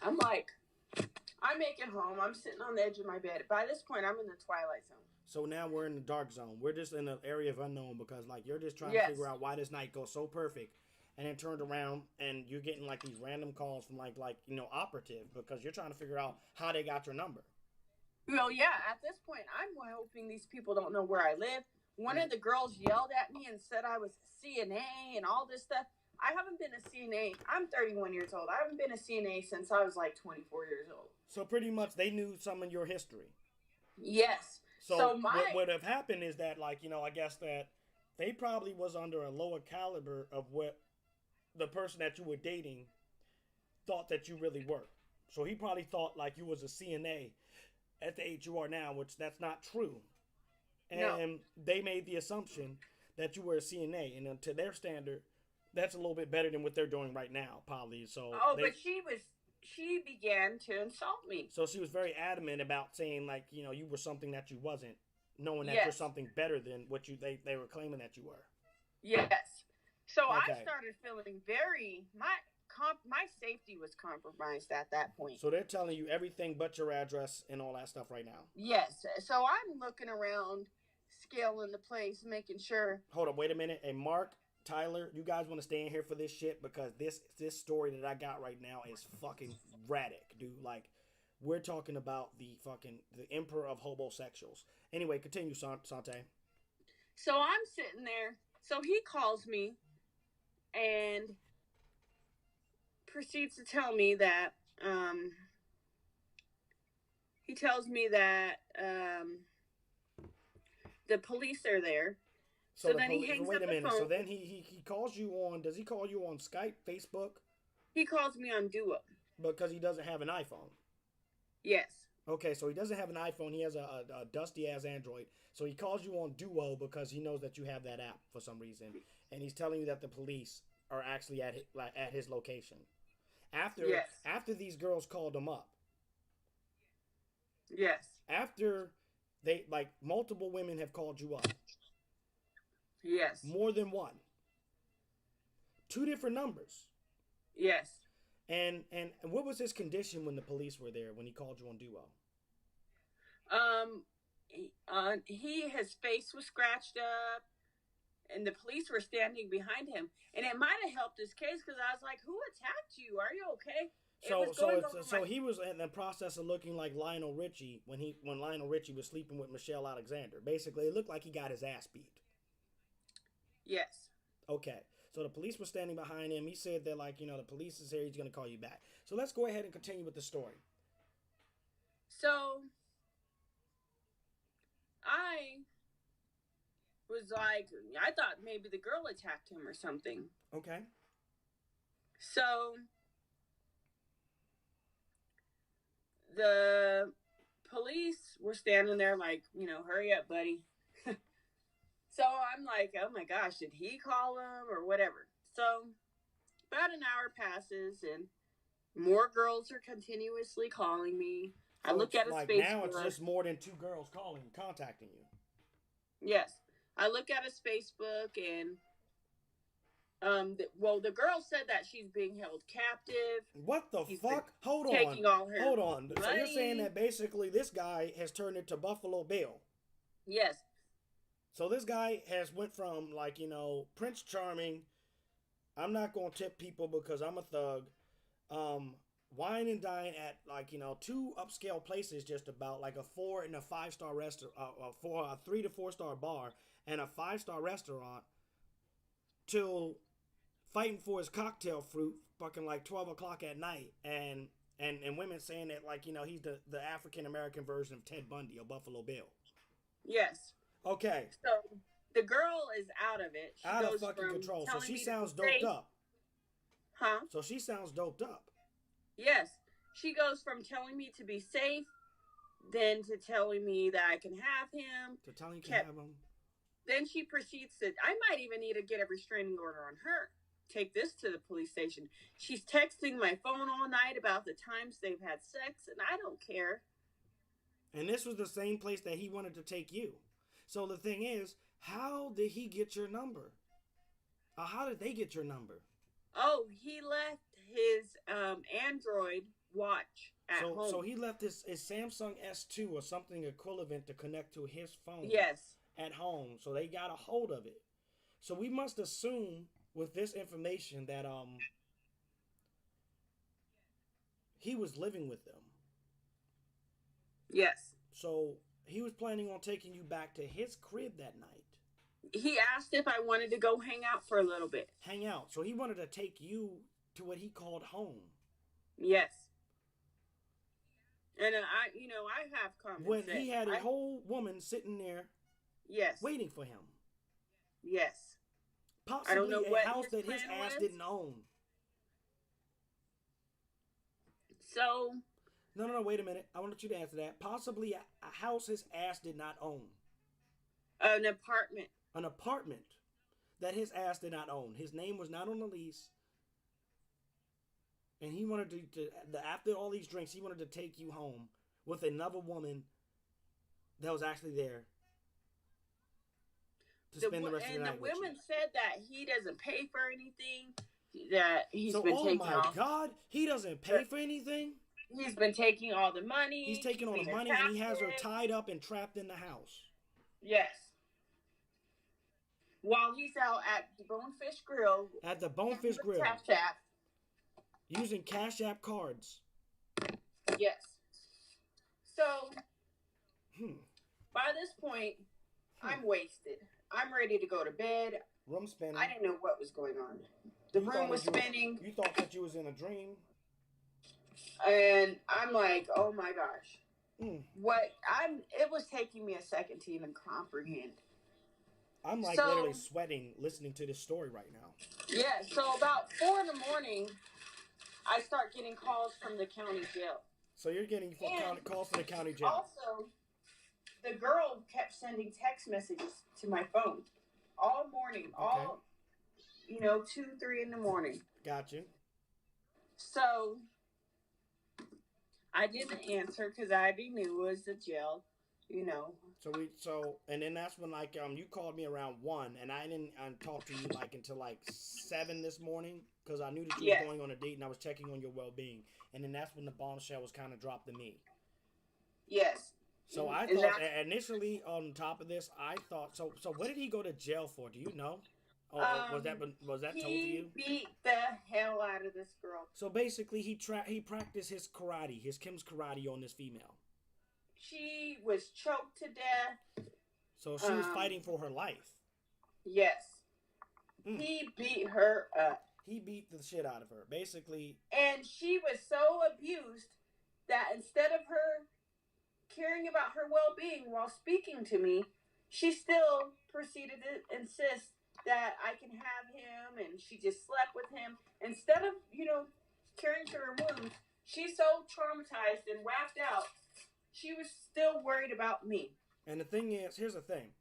I'm like, I make it home. I'm sitting on the edge of my bed. By this point, I'm in the twilight zone. So now we're in the dark zone. We're just in an area of unknown because, like, you're just trying to figure out why this night goes so perfect. And then turned around and you're getting like these random calls from like operative because you're trying to figure out how they got your number. Well, yeah, at this point, I'm hoping these people don't know where I live. One of the girls yelled at me and said I was a CNA and all this stuff. I haven't been a CNA. I'm 31 years old. I haven't been a CNA since I was like 24 years old. So pretty much they knew some of your history. Yes. So what would have happened is that I guess that they probably was under a lower caliber of what the person that you were dating thought that you really were. So he probably thought like you was a CNA at the age you are now, which that's not true. And they made the assumption that you were a CNA, and to their standard, that's a little bit better than what they're doing right now, probably. So but she began to insult me. So she was very adamant about saying like you were something that you wasn't, knowing that you're something better than what they were claiming that you were. Yes. So I started feeling my safety was compromised at that point. So they're telling you everything but your address and all that stuff right now. Yes. So I'm looking around, scaling the place, making sure. Hold up, wait a minute. And Mark, Tyler, you guys want to stay in here for this shit because this story that I got right now is fucking radic, dude. Like, we're talking about the emperor of hobosexuals. Anyway, continue, Sante. So I'm sitting there. So he calls me and proceeds to tell me that the police are there. So So the then he police. hangs Wait up a the minute. So phone. then he calls you on. Does he call you on Skype, Facebook? He calls me on Duo. Because he doesn't have an iPhone. Yes. Okay, so he doesn't have an iPhone. He has a dusty ass Android. So he calls you on Duo because he knows that you have that app for some reason, and he's telling you that the police are actually at his location. After Yes. after these girls called him up, Yes. after they like multiple women have called you up, Yes. more than one, two different numbers. Yes. And what was his condition when the police were there when he called you on Duo? His face was scratched up, and the police were standing behind him, and it might have helped his case because I was like, "Who attacked you? Are you okay?" So he was in the process of looking like Lionel Richie when Lionel Richie was sleeping with Michelle Alexander. Basically, it looked like he got his ass beat. Yes. Okay. So the police were standing behind him. He said that the police is here. He's going to call you back. So let's go ahead and continue with the story. So I was like, I thought maybe the girl attacked him or something. Okay. So the police were standing there like, hurry up, buddy. So I'm like, oh my gosh, did he call him or whatever? So about an hour passes and more girls are continuously calling me. So I look at his like Facebook. now it's just more than two girls contacting you. Yes. I look at his Facebook and the girl said that she's being held captive. What the fuck? Hold on. Hold on. Money. So you're saying that basically this guy has turned into Buffalo Bill? Yes. So this guy has went from Prince Charming, I'm not gonna tip people because I'm a thug, wine and dine at two upscale places, just about like a 4 and a 5-star restaurant, for a 3 to 4-star bar and a 5-star restaurant, till fighting for his cocktail fruit fucking like 12 o'clock at night, and women saying that he's the African American version of Ted Bundy or Buffalo Bill. Yes. Okay. So the girl is out of it. She out goes of fucking from control. So she me to sounds be doped safe. up. Huh? So she sounds doped up. Yes. She goes from telling me to be safe, then to telling me that I can have him. To telling you can have him. Then she proceeds to, I might even need to get a restraining order on her. Take this to the police station. She's texting my phone all night about the times they've had sex, and I don't care. And this was the same place that he wanted to take you. So the thing is, how did he get your number? How did they get your number? Oh, he left his Android watch at home. So he left his Samsung S2 or something equivalent to connect to his phone. Yes. At home. So they got a hold of it. So we must assume with this information that he was living with them. Yes. So he was planning on taking you back to his crib that night. He asked if I wanted to go hang out for a little bit. Hang out. So he wanted to take you to what he called home. Yes. And I have common when sense. He had a whole woman sitting there. Yes. Waiting for him. Yes. Possibly I don't know a what house that his ass was. didn't own. So. No, wait a minute. I want you to answer that. Possibly a house his ass did not own. An apartment. An apartment that his ass did not own. His name was not on the lease. And he wanted after all these drinks, he wanted to take you home with another woman that was actually there to spend the rest of the night with you. And the women said that he doesn't pay for anything. That he's been taking. Oh my God, he doesn't pay for anything. He's been taking all the money. He's taking all the money, and he has her tied up and trapped in the house. Yes. While he's out at the Bonefish Grill. At the Bonefish Grill. Cash App. Using Cash App cards. Yes. So, by this point, I'm wasted. I'm ready to go to bed. Room spinning. I didn't know what was going on. The room was spinning. You thought that you was in a dream. And I'm like, oh my gosh. It was taking me a second to even comprehend. I'm like literally So sweating listening to this story right now. yeah, so about 4 in the morning, I start getting calls from the county jail. So you're getting And calls from the county jail. also, the girl kept sending text messages to my phone all morning, Okay. all 2, 3 in the morning. Got you. So I didn't answer because I already knew it was the jail. And then that's when you called me around 1, and I didn't talk to you like until like 7 this morning because I knew that you Yes. were going on a date and I was checking on your well being, and then that's when the bombshell was kind of dropped to me. Yes. So I thought initially on top of this, I thought so. So what did he go to jail for? Do you know? Or was that told to you? He beat the hell out of this girl. So basically, he practiced his karate, his Kim's karate on this female. She was choked to death. So she was fighting for her life. Yes. He beat her up. He beat the shit out of her, basically. And she was so abused that instead of her caring about her well-being while speaking to me, she still proceeded to insist that I can have him, and she just slept with him. Instead of, caring for her wounds, she's so traumatized and whacked out, she was still worried about me. And the thing is, here's the thing.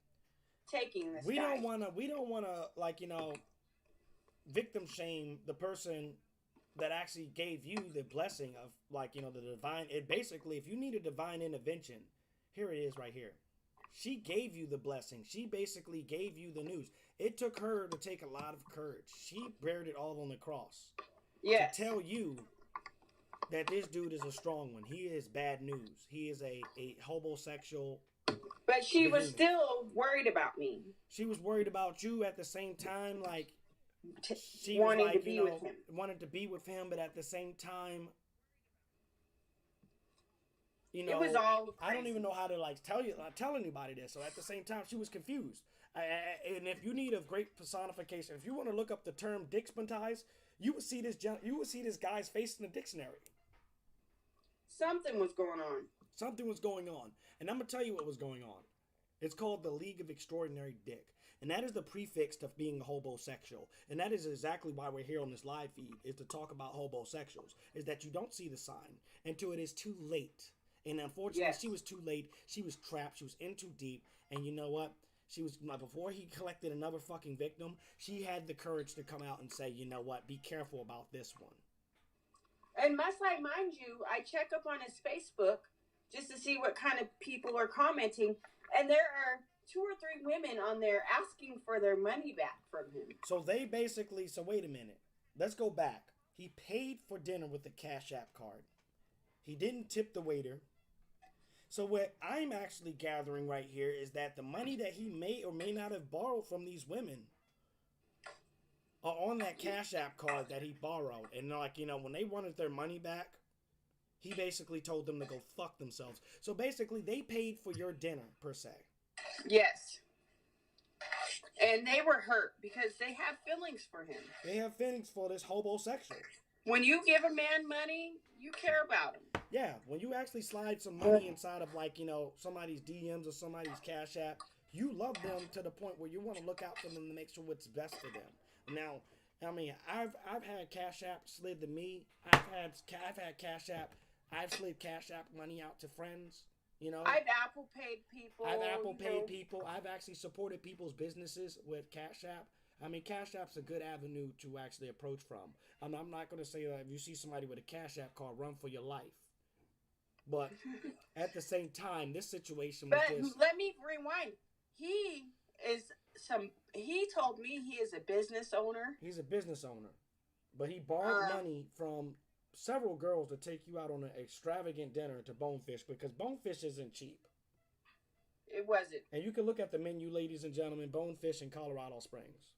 Taking this we don't want to victim shame the person that actually gave you the blessing of the divine. It basically, if you need a divine intervention, here it is right here. She gave you the blessing. She basically gave you the news. It took her to take a lot of courage. She bared it all on the cross. Yes. To tell you that this dude is a strong one. He is bad news. He is a homosexual. But she was still worried about me. She was worried about you at the same time, she wanted to be with him. Wanted to be with him, but at the same time, it was all crazy. I don't even know how to tell anybody this. So at the same time, she was confused. And if you need a great personification, if you want to look up the term dickspantized, you would see this guy's face in the dictionary. Something was going on. Something was going on. And I'm going to tell you what was going on. It's called the League of Extraordinary Dick. And that is the prefix of being a hobosexual. And that is exactly why we're here on this live feed, is to talk about hobosexuals. Is that you don't see the sign until it is too late. And unfortunately, yes. She was too late. She was trapped. She was in too deep. And you know what? She was, before he collected another fucking victim, she had the courage to come out and say, you know what? Be careful about this one. And must I mind you, I check up on his Facebook just to see what kind of people are commenting. And there are 2 or 3 women on there asking for their money back from him. So they basically, wait a minute. Let's go back. He paid for dinner with the Cash App card. He didn't tip the waiter. So what I'm actually gathering right here is that the money that he may or may not have borrowed from these women are on that Cash App card that he borrowed. And when they wanted their money back, he basically told them to go fuck themselves. So basically they paid for your dinner, per se. Yes. And they were hurt because they have feelings for him. They have feelings for this homosexual. When you give a man money, you care about him. Yeah, when you actually slide some money inside of somebody's DMs or somebody's Cash App, you love them to the point where you want to look out for them to make sure what's best for them. Now, I mean, I've had Cash App slid to me. I've had Cash App. I've slid Cash App money out to friends. I've Apple paid people. I've actually supported people's businesses with Cash App. I mean, Cash App's a good avenue to actually approach from. I'm not going to say that if you see somebody with a Cash App card, run for your life. But at the same time, this situation was just... Let me rewind. He told me he is a business owner. He's a business owner. But he borrowed money from several girls to take you out on an extravagant dinner to Bonefish, because Bonefish isn't cheap. It wasn't. And you can look at the menu, ladies and gentlemen, Bonefish in Colorado Springs.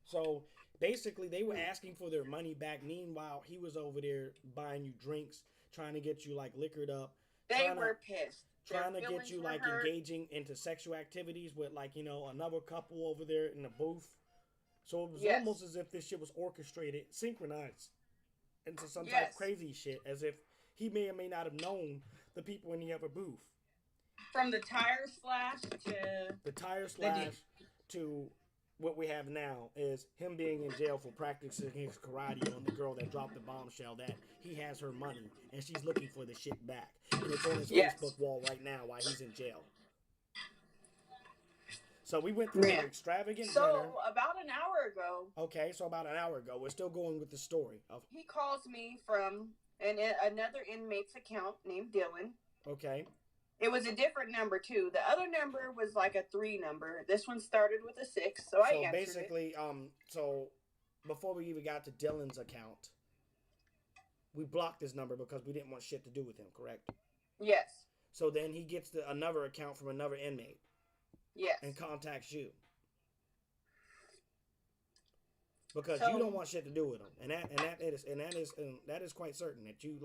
So basically, they were asking for their money back. Meanwhile, he was over there buying you drinks, trying to get you liquored up. They were pissed. Trying to get you engaging into sexual activities with another couple over there in the booth. So it was almost as if this shit was orchestrated, synchronized into some type of crazy shit, as if he may or may not have known the people in the other booth. From the tire slash to the tire slash to what we have now is him being in jail for practicing his karate on the girl that dropped the bombshell that he has her money and she's looking for the shit back. And it's on his Facebook wall right now while he's in jail. So we went through an extravagant dinner. So about an hour ago. Okay, so about an hour ago. We're still going with the story. He calls me from another inmate's account named Dylan. Okay. It was a different number too. The other number was like a 3 number. This one started with a 6, so I answered basically, so before we even got to Dylan's account, we blocked his number because we didn't want shit to do with him, correct? Yes. So then he gets another account from another inmate. Yes. And contacts you. Because you don't want shit to do with him. And that is quite certain that you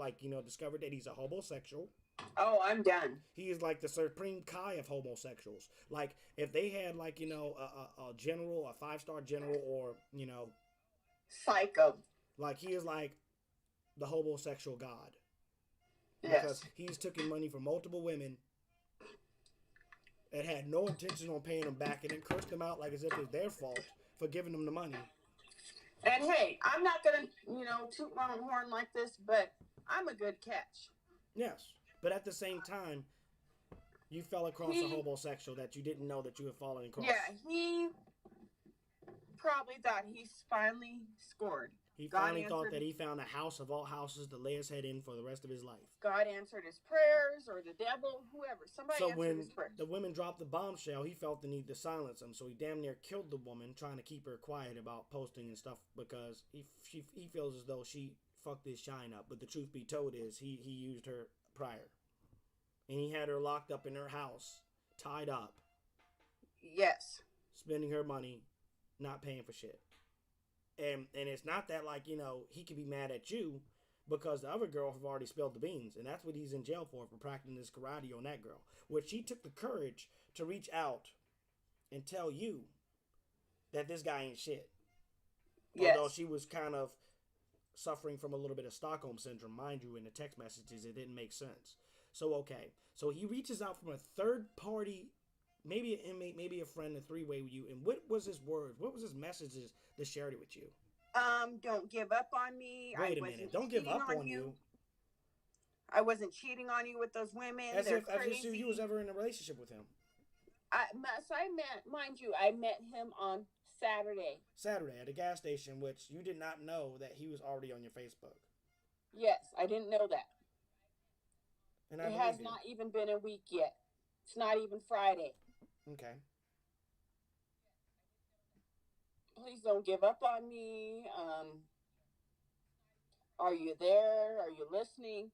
discovered that he's a homosexual. Oh, I'm done. He is like the supreme Kai of homosexuals. Like if they had a general, a 5-star general, or psycho. Like he is like the homosexual god. Yes. Because he's taken money from multiple women and had no intention on paying them back, and then cursed them out like as if it's their fault for giving them the money. And hey, I'm not gonna toot my own horn like this, but I'm a good catch. Yes, but at the same time, you fell across a homosexual that you didn't know that you were falling across. Yeah, he probably thought he's finally scored. He finally thought that he found a house of all houses to lay his head in for the rest of his life. God answered his prayers, or the devil, whoever. Somebody answered his prayers. So when the women dropped the bombshell, he felt the need to silence them. So he damn near killed the woman, trying to keep her quiet about posting and stuff, because he feels as though she fucked his shine up. But the truth be told is he used her prior. And he had her locked up in her house, tied up. Yes. Spending her money, not paying for shit. And it's not that he could be mad at you because the other girl have already spilled the beans, and that's what he's in jail for practicing his karate on that girl. Which she took the courage to reach out and tell you that this guy ain't shit. Yes. Although she was kind of suffering from a little bit of Stockholm syndrome, mind you, in the text messages, it didn't make sense. So okay, so he reaches out from a third party. Maybe an inmate, maybe a friend, a 3-way with you. And what was his words? What was his messages that shared it with you? Don't give up on me. Wait a minute. Don't give up on you. I wasn't cheating on you with those women. As if you was ever in a relationship with him. I met him on Saturday. Saturday at a gas station, which you did not know that he was already on your Facebook. Yes, I didn't know that. And it has not even been a week yet. It's not even Friday. Okay. Please don't give up on me. Are you there? Are you listening?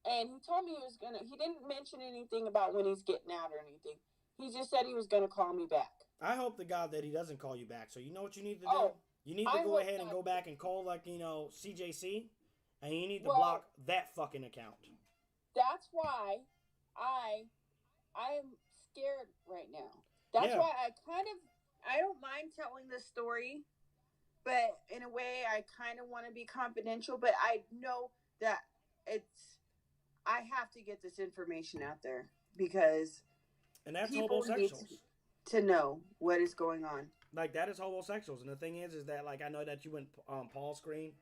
And he told me he didn't mention anything about when he's getting out or anything. He just said he was going to call me back. I hope to God that he doesn't call you back. So you know what you need to do? You need to go ahead and go back and call CJC, and you need to block that fucking account. That's why I am scared right now. That's why I don't mind telling this story, but in a way I kind of want to be confidential, but I know that I have to get this information out there because that's people homosexuals need to know what is going on. Like that is homosexuals, and the thing is that I know that you went Paul's screen.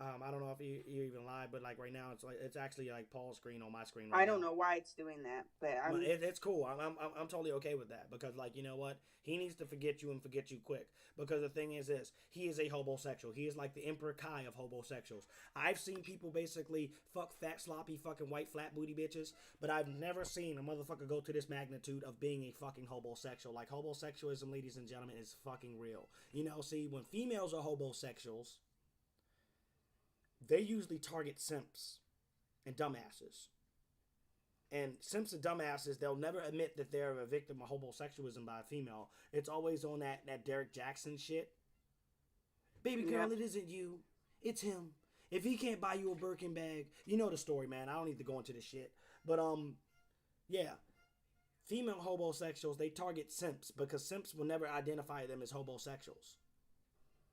I don't know if you even live, but right now it's actually Paul's screen on my screen. Right I don't know why it's doing that, but it's cool. I'm totally okay with that because you know what, he needs to forget you and forget you quick, because the thing is this: he is a homosexual. He is like the Emperor Kai of homosexuals. I've seen people basically fuck fat sloppy fucking white flat booty bitches, but I've never seen a motherfucker go to this magnitude of being a fucking homosexual. Like homosexualism, ladies and gentlemen, is fucking real. See, when females are homosexuals, they usually target simps and dumbasses. And simps and dumbasses, they'll never admit that they're a victim of homosexualism by a female. It's always on that Derek Jackson shit. Baby girl, It isn't you. It's him. If he can't buy you a Birkin bag, you know the story, man. I don't need to go into this shit. But, yeah. Female homosexuals, they target simps because simps will never identify them as homosexuals.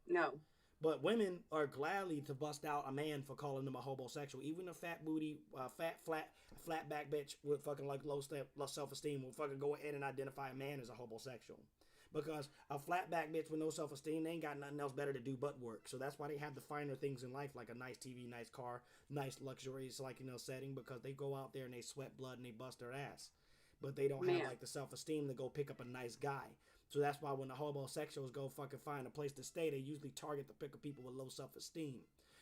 No. But women are gladly to bust out a man for calling them a homosexual. Even a fat booty, flat back bitch with fucking like low self esteem will fucking go ahead and identify a man as a homosexual. Because a flat back bitch with no self esteem, they ain't got nothing else better to do but work. So that's why they have the finer things in life, like a nice TV, nice car, nice luxurious setting. Because they go out there and they sweat blood and they bust their ass, but they don't have like the self esteem to go pick up a nice guy. So that's why when the homosexuals go fucking find a place to stay, they usually target the pick of people with low self-esteem.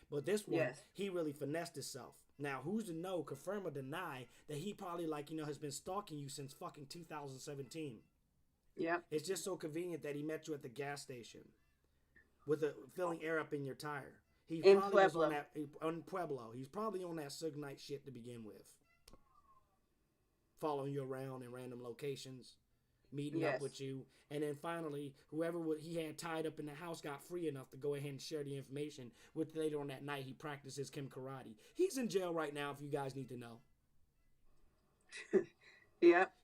But this one, he really finessed himself. Now, who's to know, confirm or deny, that he probably has been stalking you since fucking 2017. Yeah. It's just so convenient that he met you at the gas station with filling air up in your tire. He probably was on Pueblo. He's probably on that Suge Knight shit to begin with. Following you around in random locations, meeting up with you, and then finally, whoever he had tied up in the house got free enough to go ahead and share the information. With later on that night, he practices Kim karate. He's in jail right now. If you guys need to know,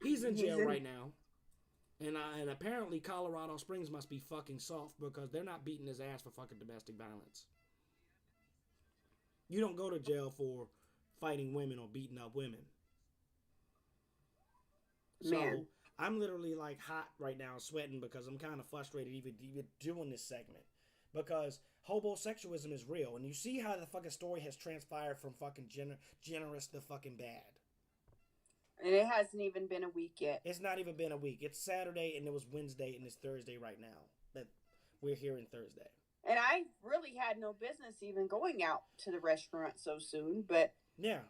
he's in jail right now, and apparently Colorado Springs must be fucking soft because they're not beating his ass for fucking domestic violence. You don't go to jail for fighting women or beating up women. So I'm literally like hot right now, sweating because I'm kind of frustrated even doing this segment, because homosexualism is real, and you see how the fucking story has transpired from fucking generous to fucking bad. And it hasn't even been a week yet. It's not even been a week. It's Saturday and it was Wednesday and it's Thursday right now. That we're here in Thursday. And I really had no business even going out to the restaurant so soon, but yeah,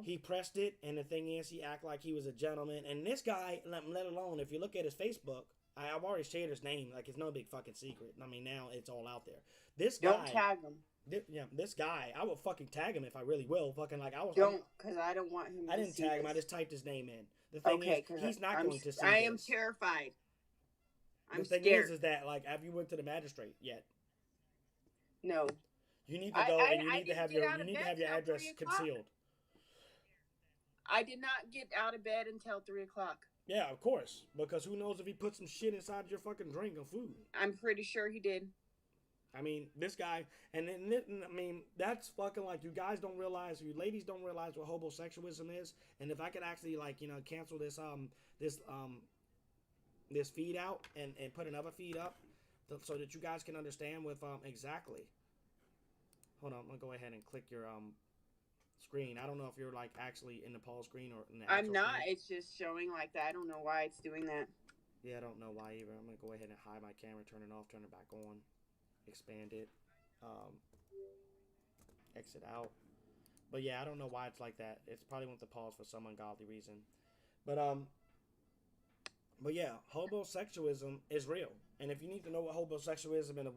he pressed it, and the thing is, he acted like he was a gentleman. And this guy, let alone if you look at his Facebook, I've already shared his name, like it's no big fucking secret. I mean, now it's all out there. This guy, don't tag him. This guy, I would fucking tag him if I really will. Fucking like I was. Don't, because I don't want him. I didn't tag him. I just typed his name in. The thing is, he's not going to see I am terrified. I'm scared. The thing is that like, have you went to the magistrate yet? No. You need to go, and you need to have your address concealed. I did not get out of bed until 3 o'clock. Yeah, of course, because who knows if he put some shit inside your fucking drink or food. I'm pretty sure he did. I mean, this guy, and then, I mean, that's fucking like, you guys don't realize, you ladies don't realize what homosexualism is. And if I could actually cancel this this feed out and put another feed up so that you guys can understand with exactly. Hold on, I'm gonna go ahead and click your screen. I don't know if you're like actually in the Paul screen or in the I'm not. Screen. It's just showing like that. I don't know why it's doing that. Yeah, I don't know why either. I'm gonna go ahead and hide my camera, turn it off, turn it back on, expand it, exit out. But yeah, I don't know why it's like that. It's probably went to pause for some ungodly reason. But yeah, homosexualism is real. And if you need to know what homosexualism in the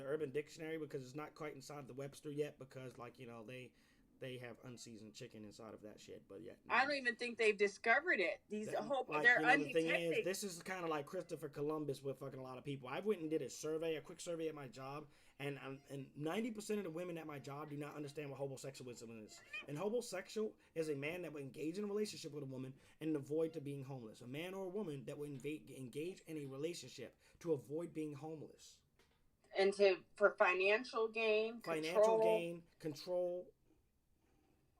Urban Dictionary, because it's not quite inside the Webster yet, because they have unseasoned chicken inside of that shit. But yeah, I don't even think they've discovered it. They're undetected. The thing is, this is kind of like Christopher Columbus with fucking a lot of people. I went and did a quick survey at my job, and 90% of the women at my job do not understand what homosexualism is. And homosexual is a man that will engage in a relationship with a woman and avoid to being homeless. A man or a woman that will engage in a relationship to avoid being homeless. And for financial gain, control,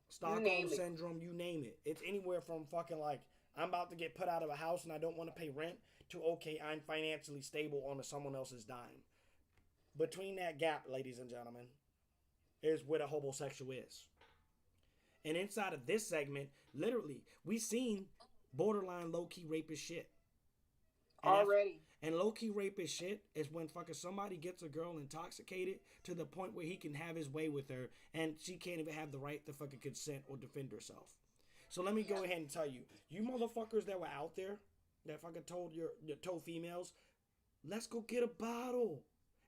Stockholm syndrome, you name it. It's anywhere from fucking like, I'm about to get put out of a house and I don't want to pay rent, to okay, I'm financially stable on someone else's dime. Between that gap, ladies and gentlemen, is what a homosexual is. And inside of this segment, literally, we seen borderline low-key rapist shit. Already. And low-key rapist shit is when fucking somebody gets a girl intoxicated to the point where he can have his way with her and she can't even have the right to fucking consent or defend herself. So let me go ahead and tell you, you motherfuckers that were out there that fucking told females, let's go get a bottle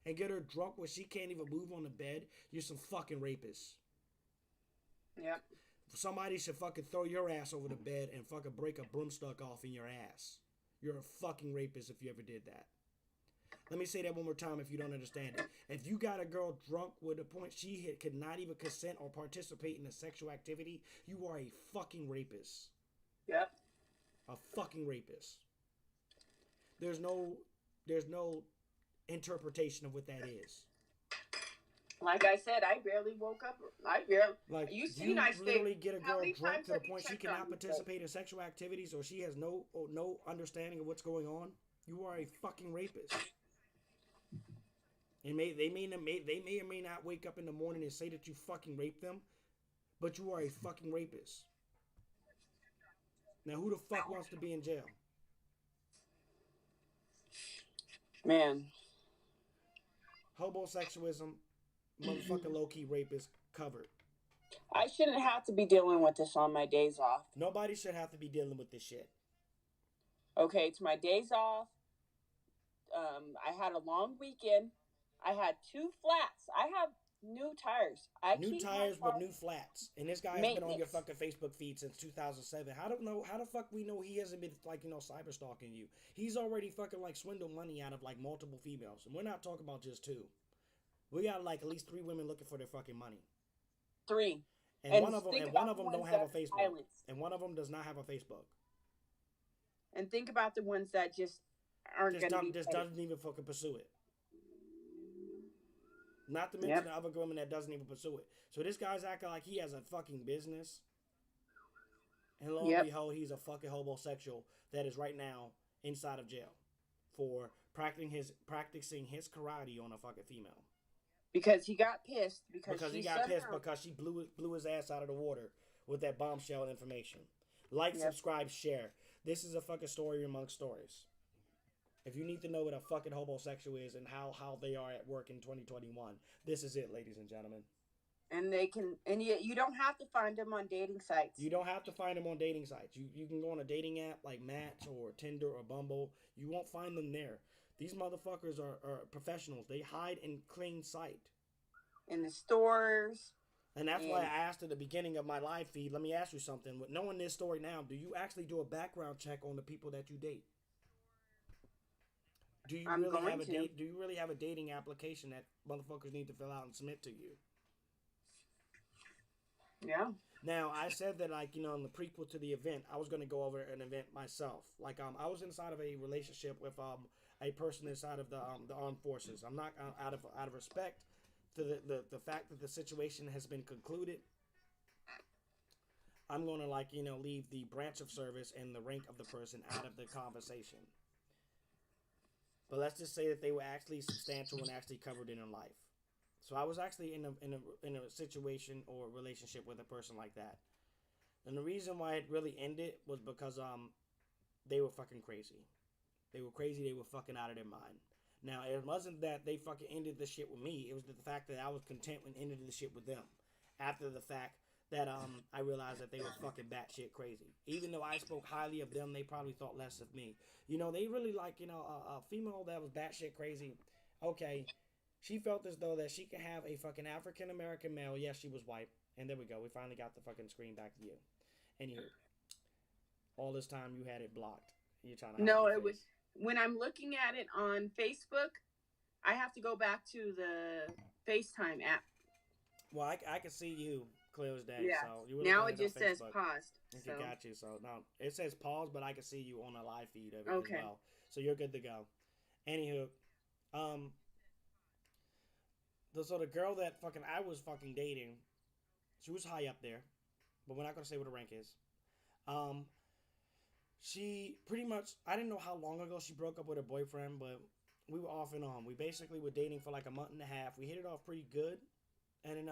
and get her drunk where she can't even move on the bed, you're some fucking rapists. Yep. Somebody should fucking throw your ass over the bed and fucking break a broomstick off in your ass. You're a fucking rapist if you ever did that. Let me say that one more time if you don't understand it. If you got a girl drunk with the point she could not even consent or participate in a sexual activity, you are a fucking rapist. Yep. A fucking rapist. There's no interpretation of what that is. Like I said, I barely woke up. I barely. Like, You seen you I stayed. literally get a How girl many drunk times to the have you point she checked on cannot me today? participate in sexual activities, or she has no understanding of what's going on. You are a fucking rapist. And they may or may not wake up in the morning and say that you fucking raped them, but you are a fucking rapist. Now, who the fuck wants to be in jail? Man, Hobosexualism, motherfucking low key rapist covered. I shouldn't have to be dealing with this on my days off. Nobody should have to be dealing with this shit. Okay, it's my days off. I had a long weekend. I had 2 flats. I have new tires. I New keep my tires with car new flats, and this guy has been on your maintenance. fucking Facebook feed since 2007. How don't know? How the fuck we know he hasn't been like cyber stalking you? He's already fucking like swindled money out of like multiple females, and we're not talking about just two. We got like at least 3 women looking for their fucking money, 3. and And one of them think and one about of the them ones don't have that a are Facebook, silent. and one of them does not have a Facebook. And think about the ones that just aren't going to be Just paid. doesn't even fucking pursue it. Not to mention Yep. the other women that doesn't even pursue it. So this guy's acting like he has a fucking business. And lo and Yep. behold, he's a fucking homosexual that is right now inside of jail for practicing his karate on a fucking female. Because he got pissed because Because he she got said pissed her. because she blew his ass out of the water with that bombshell information. Like, Yep. subscribe, share. This is a fucking story among stories. If you need to know what a fucking homosexual is and how they are at work in 2021, this is it, ladies and gentlemen. And they can, and you don't have to find them on dating sites. You don't have to find them on dating sites. You can go on a dating app like Match or Tinder or Bumble. You won't find them there. These motherfuckers are professionals. They hide in plain sight. In the stores. And that's why I asked at the beginning of my live feed, let me ask you something. With knowing this story now, do you actually do a background check on the people that you date? Do you really have a dating application that motherfuckers need to fill out and submit to you? Yeah. Now, I said that, like, in the prequel to the event, I was going to go over an event myself. Like, I was inside of a relationship with a person inside of the armed forces. I'm not out of respect to the fact that the situation has been concluded. I'm going to leave the branch of service and the rank of the person out of the conversation. But let's just say that they were actually substantial and actually covered in their life. So I was actually in a situation or relationship with a person like that. And the reason why it really ended was because they were fucking crazy. They were crazy, they were fucking out of their mind. Now, it wasn't that they fucking ended the shit with me. It was the fact that I was content when ended the shit with them. After the fact that I realized that they were fucking batshit crazy. Even though I spoke highly of them, they probably thought less of me. They really like, a female that was batshit crazy. Okay, she felt as though that she could have a fucking African American male. Yes, she was white. And there we go. We finally got the fucking screen back to you. Anywho, all this time you had it blocked. You're trying to No, it was when I'm looking at it on Facebook, I have to go back to the FaceTime app. Well, I can see you clear as day. Yeah. So you now it just says paused. Okay, so. Got you. So now it says pause, but I can see you on a live feed of it okay. as well. So you're good to go. Anywho, so the girl that I was fucking dating, she was high up there, but we're not gonna say what her rank is. She pretty much, I didn't know how long ago she broke up with her boyfriend, but we were off and on. We basically were dating for like a month and a half. We hit it off pretty good, and then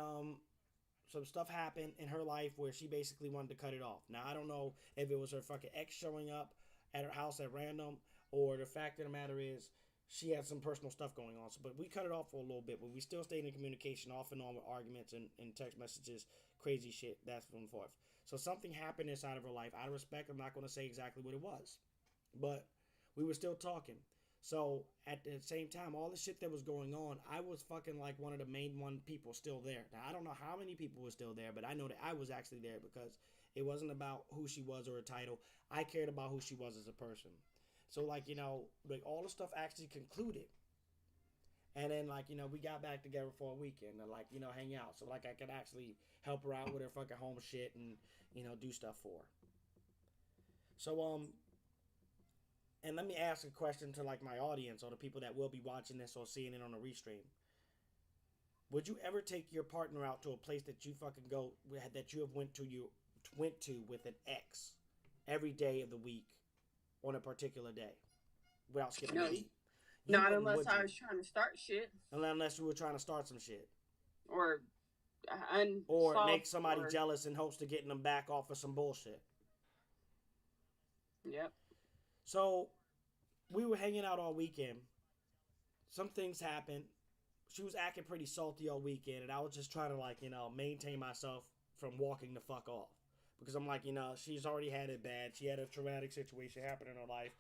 some stuff happened in her life where she basically wanted to cut it off. Now I don't know if it was her fucking ex showing up at her house at random, or the fact of the matter is she had some personal stuff going on. So, but we cut it off for a little bit, but we still stayed in communication off and on with arguments and text messages, crazy shit, that's and forth. So something happened inside of her life. Out of respect, I'm not going to say exactly what it was, but we were still talking. So at the same time, all the shit that was going on, I was fucking like one of the main people still there. Now I don't know how many people were still there, but I know that I was actually there because it wasn't about who she was or her title. I cared about who she was as a person. So like all the stuff actually concluded, and then we got back together for a weekend and hang out. So I could actually help her out with her fucking home shit and do stuff for her. So and let me ask a question to my audience or the people that will be watching this or seeing it on the restream. Would you ever take your partner out to a place that you fucking go that you have went to with an ex every day of the week on a particular day without skipping a No, beat? You not wouldn't, unless would I you? was trying to start shit Unless you were trying to start some shit or or unsolved make somebody or jealous in hopes to getting them back off of some bullshit. yep. So we were hanging out all weekend. Some things happened. She was acting pretty salty all weekend, and I was just trying to maintain myself from walking the fuck off because I'm like, she's already had it bad. She had a traumatic situation happen in her life.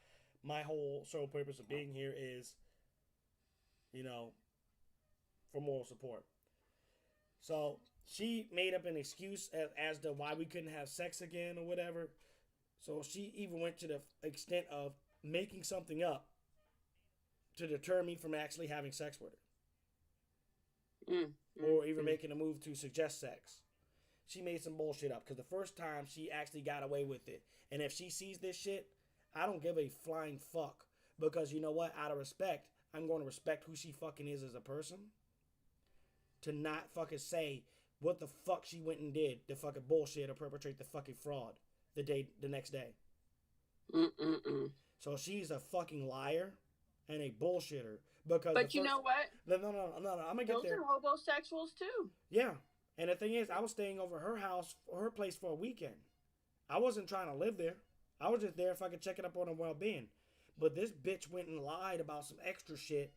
My whole sole purpose of being here is, for moral support. So she made up an excuse as to why we couldn't have sex again or whatever. So she even went to the extent of making something up to deter me from actually having sex with her. Or even making a move to suggest sex. She made some bullshit up because the first time she actually got away with it. And if she sees this shit, I don't give a flying fuck. Because you know what? Out of respect, I'm going to respect who she fucking is as a person. To not fucking say what the fuck she went and did to fucking bullshit or perpetrate the fucking fraud the next day. So she's a fucking liar and a bullshitter. But you know what? No. I'm gonna get there. Those are homosexuals too. Yeah, and the thing is, I was staying over her house, or her place for a weekend. I wasn't trying to live there. I was just there if I could check it up on her well-being. But this bitch went and lied about some extra shit,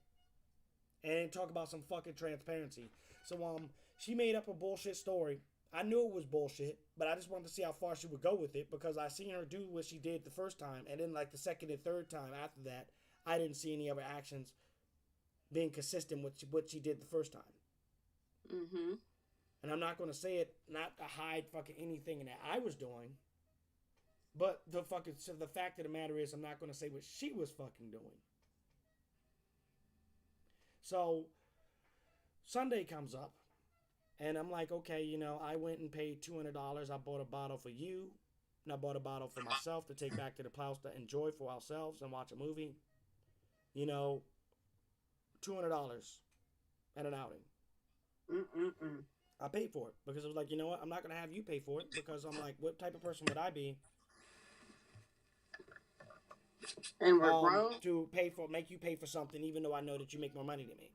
and talk about some fucking transparency. So she made up a bullshit story. I knew it was bullshit, but I just wanted to see how far she would go with it because I seen her do what she did the first time, and then like the second and third time after that, I didn't see any other actions being consistent with what she did the first time. And I'm not going to say it not to hide fucking anything that I was doing, but the fact of the matter is I'm not going to say what she was fucking doing. So Sunday comes up, and I'm like, okay, I went and paid $200. I bought a bottle for you, and I bought a bottle for myself to take back to the house to enjoy for ourselves and watch a movie. $200 at an outing. I paid for it because I was like, you know what? I'm not going to have you pay for it because I'm like, what type of person would I be? And we're grown to make you pay for something, even though I know that you make more money than me.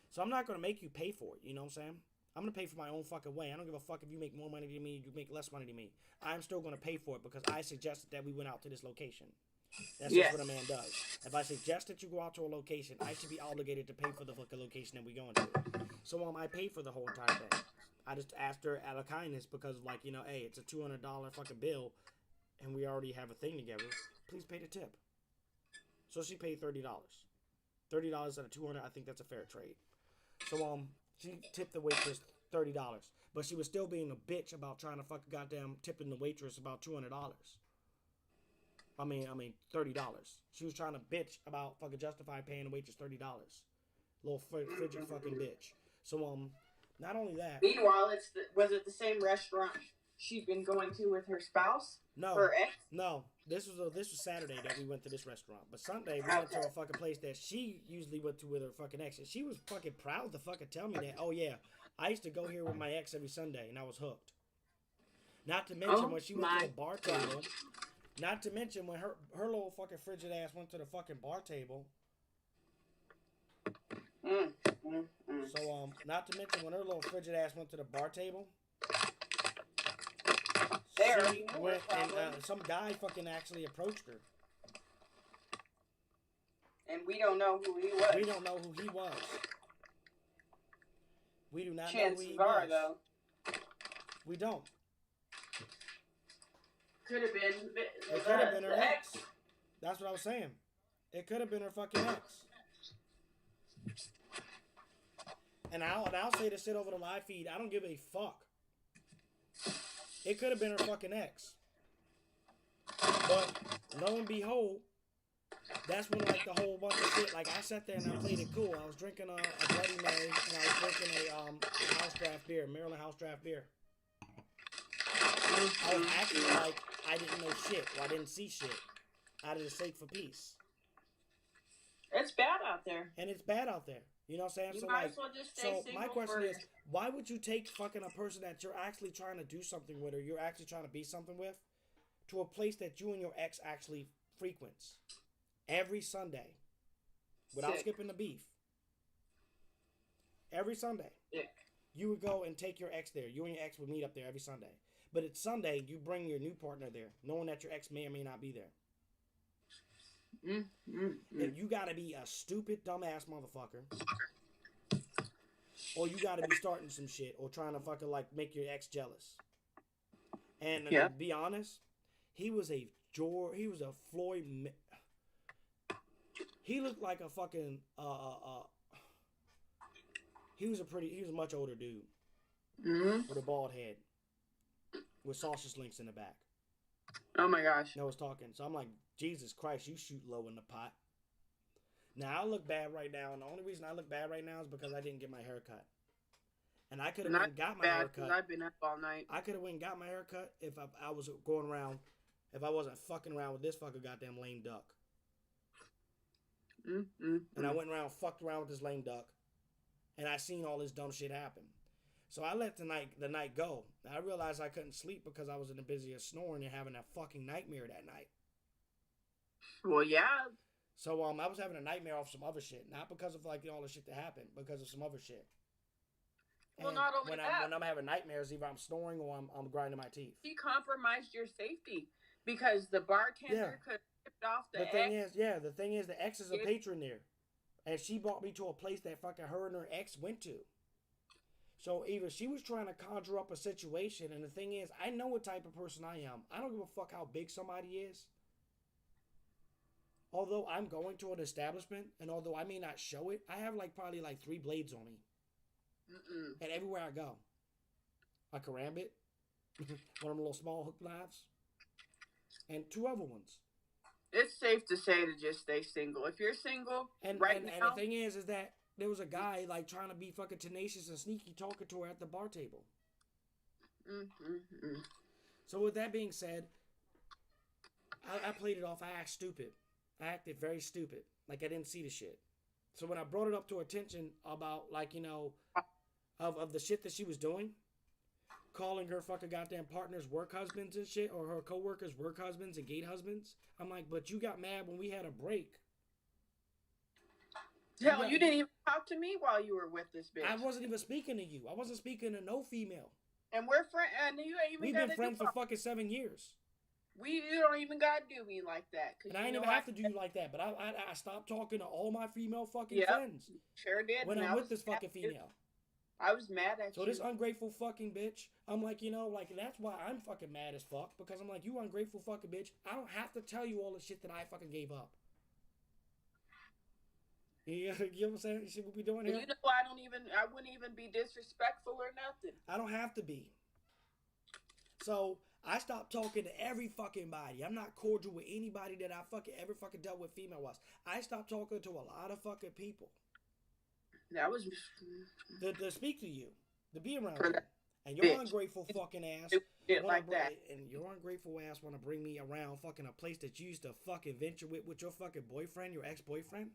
So I'm not going to make you pay for it. You know what I'm saying? I'm going to pay for my own fucking way. I don't give a fuck if you make more money than me, you make less money than me. I'm still going to pay for it because I suggested that we went out to this location. That's just what a man does. If I suggest that you go out to a location, I should be obligated to pay for the fucking location that we going to. So I paid for the whole entire thing. I just asked her out of kindness because hey, it's a $200 fucking bill, and we already have a thing together. Please pay the tip. So she paid $30. $30 out of $200. I think that's a fair trade. So she tipped the waitress $30, but she was still being a bitch about trying to fucking goddamn tipping the waitress about $200. I mean $30. She was trying to bitch about fucking justify paying the waitress $30. Little frigid fucking bitch. So not only that. Meanwhile, was it the same restaurant she'd been going to with her spouse? No. Her ex? No. This was Saturday that we went to this restaurant. But Sunday we went to a fucking place that she usually went to with her fucking ex. And she was fucking proud to fucking tell me that, oh yeah, I used to go here with my ex every Sunday and I was hooked. Not to mention when she went to the bar table. Not to mention when her little fucking frigid ass went to the fucking bar table. So not to mention when her little frigid ass went to the bar table. She went and some guy fucking actually approached her. And we don't know who he was. We don't know who he was. We do not know who he was. Though. We don't. Could have been. It could have been her ex. That's what I was saying. It could have been her fucking ex. And I'll say this shit over the live feed. I don't give a fuck. It could have been her fucking ex. But lo and behold, that's when like the whole bunch of shit. Like I sat there and I played it cool. I was drinking a Bloody Mary and I was drinking a house draft beer, Maryland house draft beer. I was acting like I didn't know shit or I didn't see shit out of the sake for peace. It's bad out there. And it's bad out there. You know what I'm saying? You So might like, as well just stay so my single question for. is, why would you take fucking a person that you're actually trying to do something with, or you're actually trying to be something with, to a place that you and your ex actually frequents every Sunday, without Sick. skipping the beef? Every Sunday, Sick. you would go and take your ex there. You and your ex would meet up there every Sunday. But it's Sunday, you bring your new partner there, knowing that your ex may or may not be there. And you gotta be a stupid, dumbass motherfucker, or you gotta be starting some shit, or trying to fucking like make your ex jealous. And to be honest, he was a Floyd. He looked like a fucking he was a much older dude with a bald head with sausage links in the back. Oh my gosh. I was talking, so I'm like, Jesus Christ, you shoot low in the pot. Now I look bad right now, and the only reason I look bad right now is because I didn't get my hair cut. And I could have went and got my hair cut. I've been up all night. I could have went and got my hair cut if I was going around, if I wasn't fucking around with this fucking goddamn lame duck. And I went around, fucked around with this lame duck, and I seen all this dumb shit happen. So I let the night go. I realized I couldn't sleep because I was in the busiest snoring and having a fucking nightmare that night. Well, yeah. So I was having a nightmare off some other shit, not because of like all the shit that happened, because of some other shit. Well, not only when I'm having nightmares, either I'm snoring or I'm grinding my teeth. He compromised your safety because the bartender could have ripped off the ex. The thing is, the ex is a patron there, and she brought me to a place that fucking her and her ex went to. So either she was trying to conjure up a situation, and the thing is, I know what type of person I am. I don't give a fuck how big somebody is. Although I'm going to an establishment, and although I may not show it, I have probably 3 blades on me. And everywhere I go, a karambit, one of them little small hook knives, and 2 other ones. It's safe to say to just stay single. If you're single, and the thing is that there was a guy trying to be fucking tenacious and sneaky talking to her at the bar table. So with that being said, I played it off. I acted stupid. I acted very stupid. Like I didn't see the shit. So when I brought it up to her attention about of the shit that she was doing, calling her fucking goddamn partners work husbands and shit, or her co-workers work husbands and gate husbands, I'm like, but you got mad when we had a break. Hell, you didn't even talk to me while you were with this bitch. I wasn't even speaking to you. I wasn't speaking to no female. And we're friends. And you ain't even. We've been friends for fucking 7 years. You don't even gotta do me like that. And I ain't even have to do you like that. But I stopped talking to all my female fucking friends. Sure did. When I'm with this fucking female. I was mad at you. So this ungrateful fucking bitch, I'm like, that's why I'm fucking mad as fuck. Because I'm like, you ungrateful fucking bitch. I don't have to tell you all the shit that I fucking gave up. You know what I'm saying? Shit we be doing here. You know, I wouldn't even be disrespectful or nothing. I don't have to be. So I stopped talking to every fucking body. I'm not cordial with anybody that I fucking ever fucking dealt with female-wise. I stopped talking to a lot of fucking people. That was to speak to you, to be around you, and your ungrateful fucking ass and your ungrateful ass want to bring me around fucking a place that you used to fucking venture with your fucking boyfriend, your ex-boyfriend.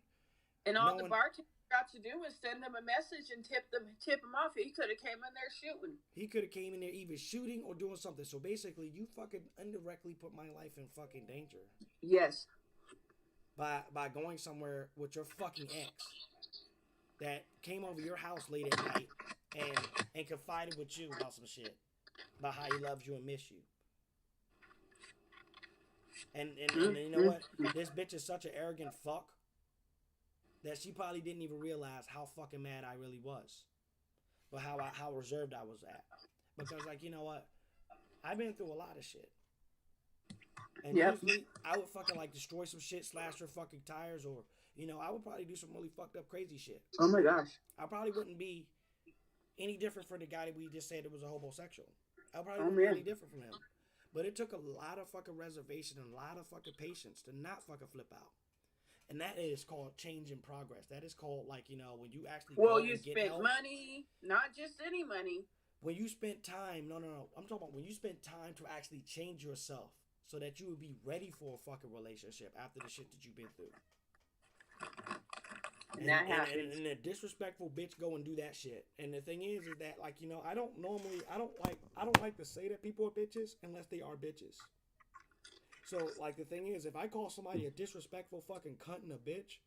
And all the bartender got to do was send him a message and tip him off. He could have came in there shooting. He could have came in there either shooting or doing something. So basically, you fucking indirectly put my life in fucking danger. Yes. By going somewhere with your fucking ex that came over your house late at night and confided with you about some shit. About how he loves you and miss you. And you know what? This bitch is such an arrogant fuck that she probably didn't even realize how fucking mad I really was. But how reserved I was at. Because you know what? I've been through a lot of shit. And usually I would fucking destroy some shit, slash her fucking tires, or I would probably do some really fucked up crazy shit. Oh my gosh. I probably wouldn't be any different from the guy that we just said it was a homosexual. I probably wouldn't be any different from him. But it took a lot of fucking reservation and a lot of fucking patience to not fucking flip out. And that is called change in progress. That is called when you actually you spent money, not just any money. When you spent time, no. I'm talking about when you spent time to actually change yourself so that you would be ready for a fucking relationship after the shit that you've been through. And that happens. And a disrespectful bitch go and do that shit. And the thing is that like I I don't like to say that people are bitches unless they are bitches. So like the thing is, if I call somebody a disrespectful fucking cunt and a bitch,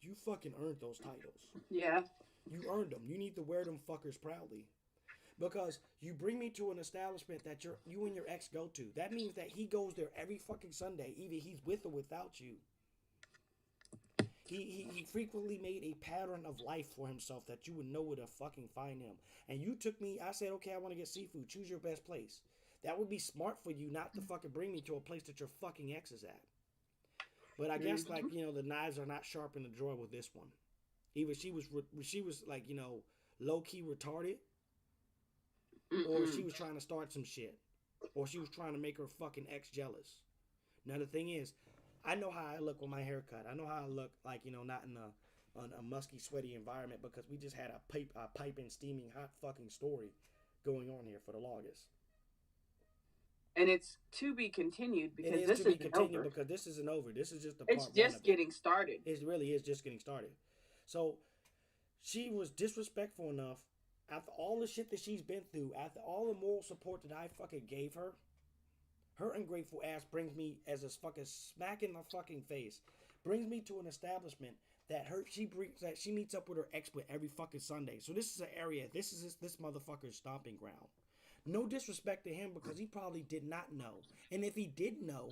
you fucking earned those titles. Yeah. You earned them. You need to wear them fuckers proudly. Because you bring me to an establishment that you and your ex go to. That means that he goes there every fucking Sunday, either he's with or without you. He frequently made a pattern of life for himself that you would know where to fucking find him. And you took me, I said, okay, I want to get seafood. Choose your best place. That would be smart for you not to fucking bring me to a place that your fucking ex is at. But I guess, like, the knives are not sharp in the drawer with this one. Either she was like, low-key retarded, or she was trying to start some shit, or she was trying to make her fucking ex jealous. Now, the thing is, I know how I look with my haircut. I know how I look, like, not in a musky, sweaty environment, because we just had a piping, steaming, hot fucking story going on here for the longest. And it's to be continued because this isn't over. Because this isn't over. This is just the part. It's just getting started. It really is just getting started. So she was disrespectful enough after all the shit that she's been through, after all the moral support that I fucking gave her. Her ungrateful ass brings me as a fucking smack in the fucking face. Brings me to an establishment that she meets up with her ex with every fucking Sunday. So this is an area. This is this motherfucker's stomping ground. No disrespect to him because he probably did not know. And if he did know,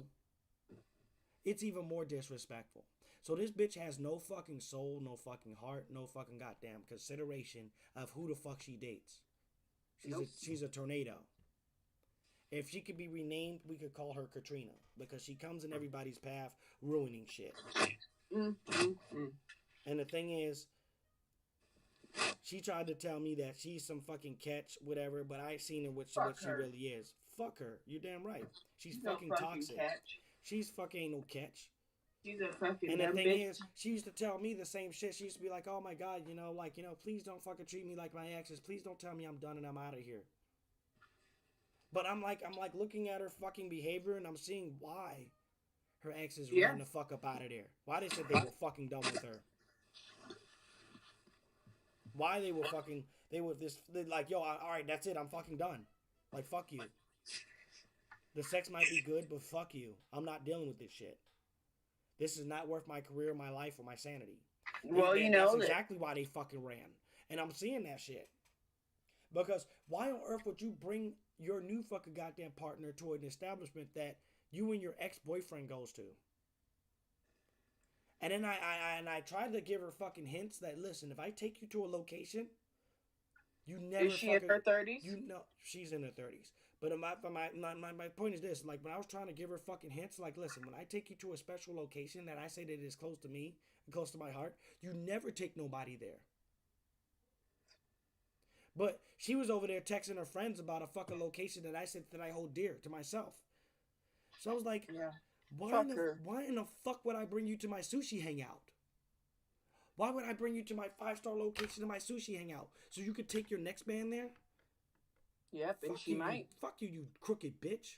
it's even more disrespectful. So this bitch has no fucking soul, no fucking heart, no fucking goddamn consideration of who the fuck she dates. She's a tornado. If she could be renamed, we could call her Katrina because she comes in everybody's path ruining shit. And the thing is, she tried to tell me that she's some fucking catch, whatever, but I seen her what she really is. Fuck her. You're damn right. She's fucking toxic. Catch. She's fucking ain't no catch. She's a fucking And the thing is, she used to tell me the same shit. She used to be like, oh my God, please don't fucking treat me like my exes. Please don't tell me I'm done and I'm out of here. But I'm like looking at her fucking behavior and I'm seeing why her exes ran the fuck up out of there. Why they said they were fucking done with her. Why they were like, yo, all right, that's it. I'm fucking done. Like, fuck you. The sex might be good, but fuck you. I'm not dealing with this shit. This is not worth my career, my life, or my sanity. Well, that's exactly why they fucking ran. And I'm seeing that shit. Because why on earth would you bring your new fucking goddamn partner to an establishment that you and your ex-boyfriend goes to? And then I tried to give her fucking hints that, listen, if I take you to a location, you never. Is she in her 30s? She's in her 30s. But my point is this: like when I was trying to give her fucking hints, like, listen, when I take you to a special location that I say that is close to me and close to my heart, you never take nobody there. But she was over there texting her friends about a fucking location that I said that I hold dear to myself. So I was like, why in the fuck would I bring you to my sushi hangout? Why would I bring you to my 5-star location to my sushi hangout? So you could take your next man there? Yep, and she might. Fuck you, you crooked bitch.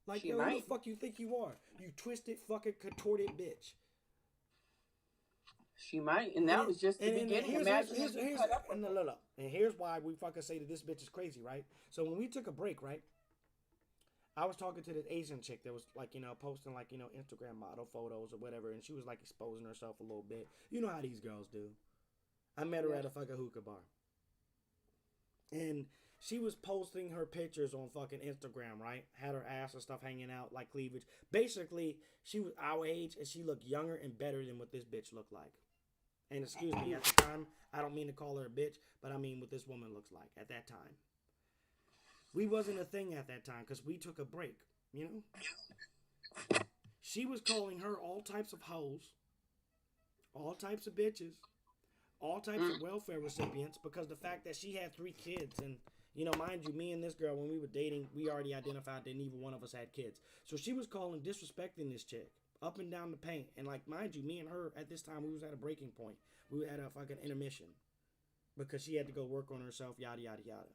Like, who the fuck you think you are? You twisted, fucking, contorted bitch. She might, and that was just the beginning. Imagine if you cut up with her. And here's why we fucking say that this bitch is crazy, right? So when we took a break, right? I was talking to this Asian chick that was like, posting like, Instagram model photos or whatever, and she was like exposing herself a little bit. You know how these girls do. I met her at a fucking hookah bar. And she was posting her pictures on fucking Instagram, right? Had her ass and stuff hanging out like cleavage. Basically, she was our age and she looked younger and better than what this bitch looked like. And excuse me, at the time, I don't mean to call her a bitch, but I mean what this woman looks like at that time. We wasn't a thing at that time because we took a break, She was calling her all types of hoes, all types of bitches, all types of welfare recipients because the fact that she had 3 kids and, mind you, me and this girl, when we were dating, we already identified that neither one of us had kids. So she was disrespecting this chick up and down the paint. And like, mind you, me and her at this time, we was at a breaking point. We were at a fucking intermission because she had to go work on herself, yada, yada, yada.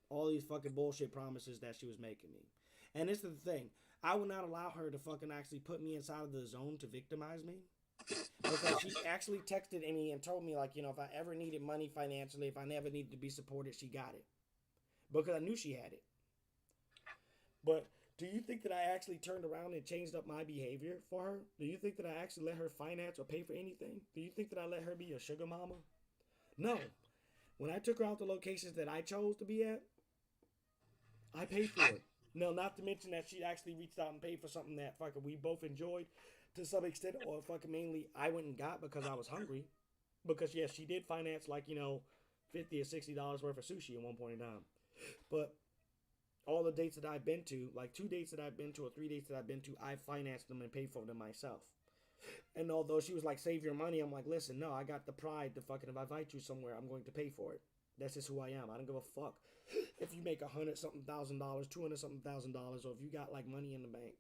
All these fucking bullshit promises that she was making me. And this is the thing. I would not allow her to fucking actually put me inside of the zone to victimize me. Because she actually texted me and told me, like, if I ever needed money financially, if I never needed to be supported, she got it. Because I knew she had it. But do you think that I actually turned around and changed up my behavior for her? Do you think that I actually let her finance or pay for anything? Do you think that I let her be a sugar mama? No. When I took her out to locations that I chose to be at, I paid for it. No, not to mention that she actually reached out and paid for something that fucking we both enjoyed to some extent, or fucking mainly I went and got because I was hungry. Because yes, she did finance like $50 or $60 worth of sushi at one point in time. But all the dates that I've been to, like 2 dates that I've been to or 3 dates that I've been to, I financed them and paid for them myself. And although she was like, save your money, I'm like, listen, no, I got the pride to fucking, if I invite you somewhere, I'm going to pay for it. That's just who I am. I don't give a fuck if you make $100-something thousand, $200-something thousand, or if you got like money in the bank.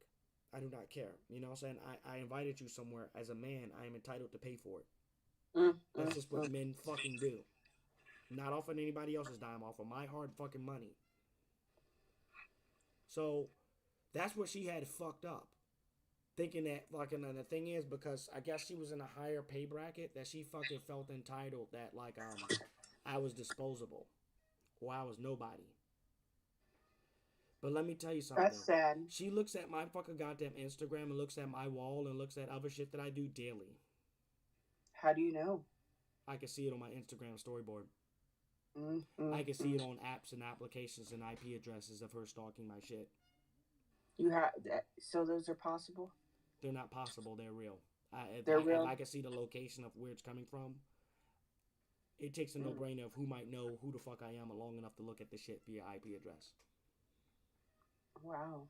I do not care. You know what I'm saying? I invited you somewhere. As a man, I am entitled to pay for it. That's just what men fucking do. Not off of anybody else's dime, off of my hard fucking money. So that's what she had fucked up. Thinking that fucking, and the thing is, because I guess she was in a higher pay bracket, that she fucking felt entitled that like I was disposable or I was nobody. But let me tell you something. That's sad. She looks at my fucking goddamn Instagram and looks at my wall and looks at other shit that I do daily. How do you know? I can see it on my Instagram storyboard. Mm-hmm. I can see it on apps and applications and IP addresses of her stalking my shit. You have that, so those are possible. They're not possible. They're real. They're real. If I can see the location of where it's coming from, it takes a no-brainer of who might know who the fuck I am long enough to look at the shit via IP address. Wow.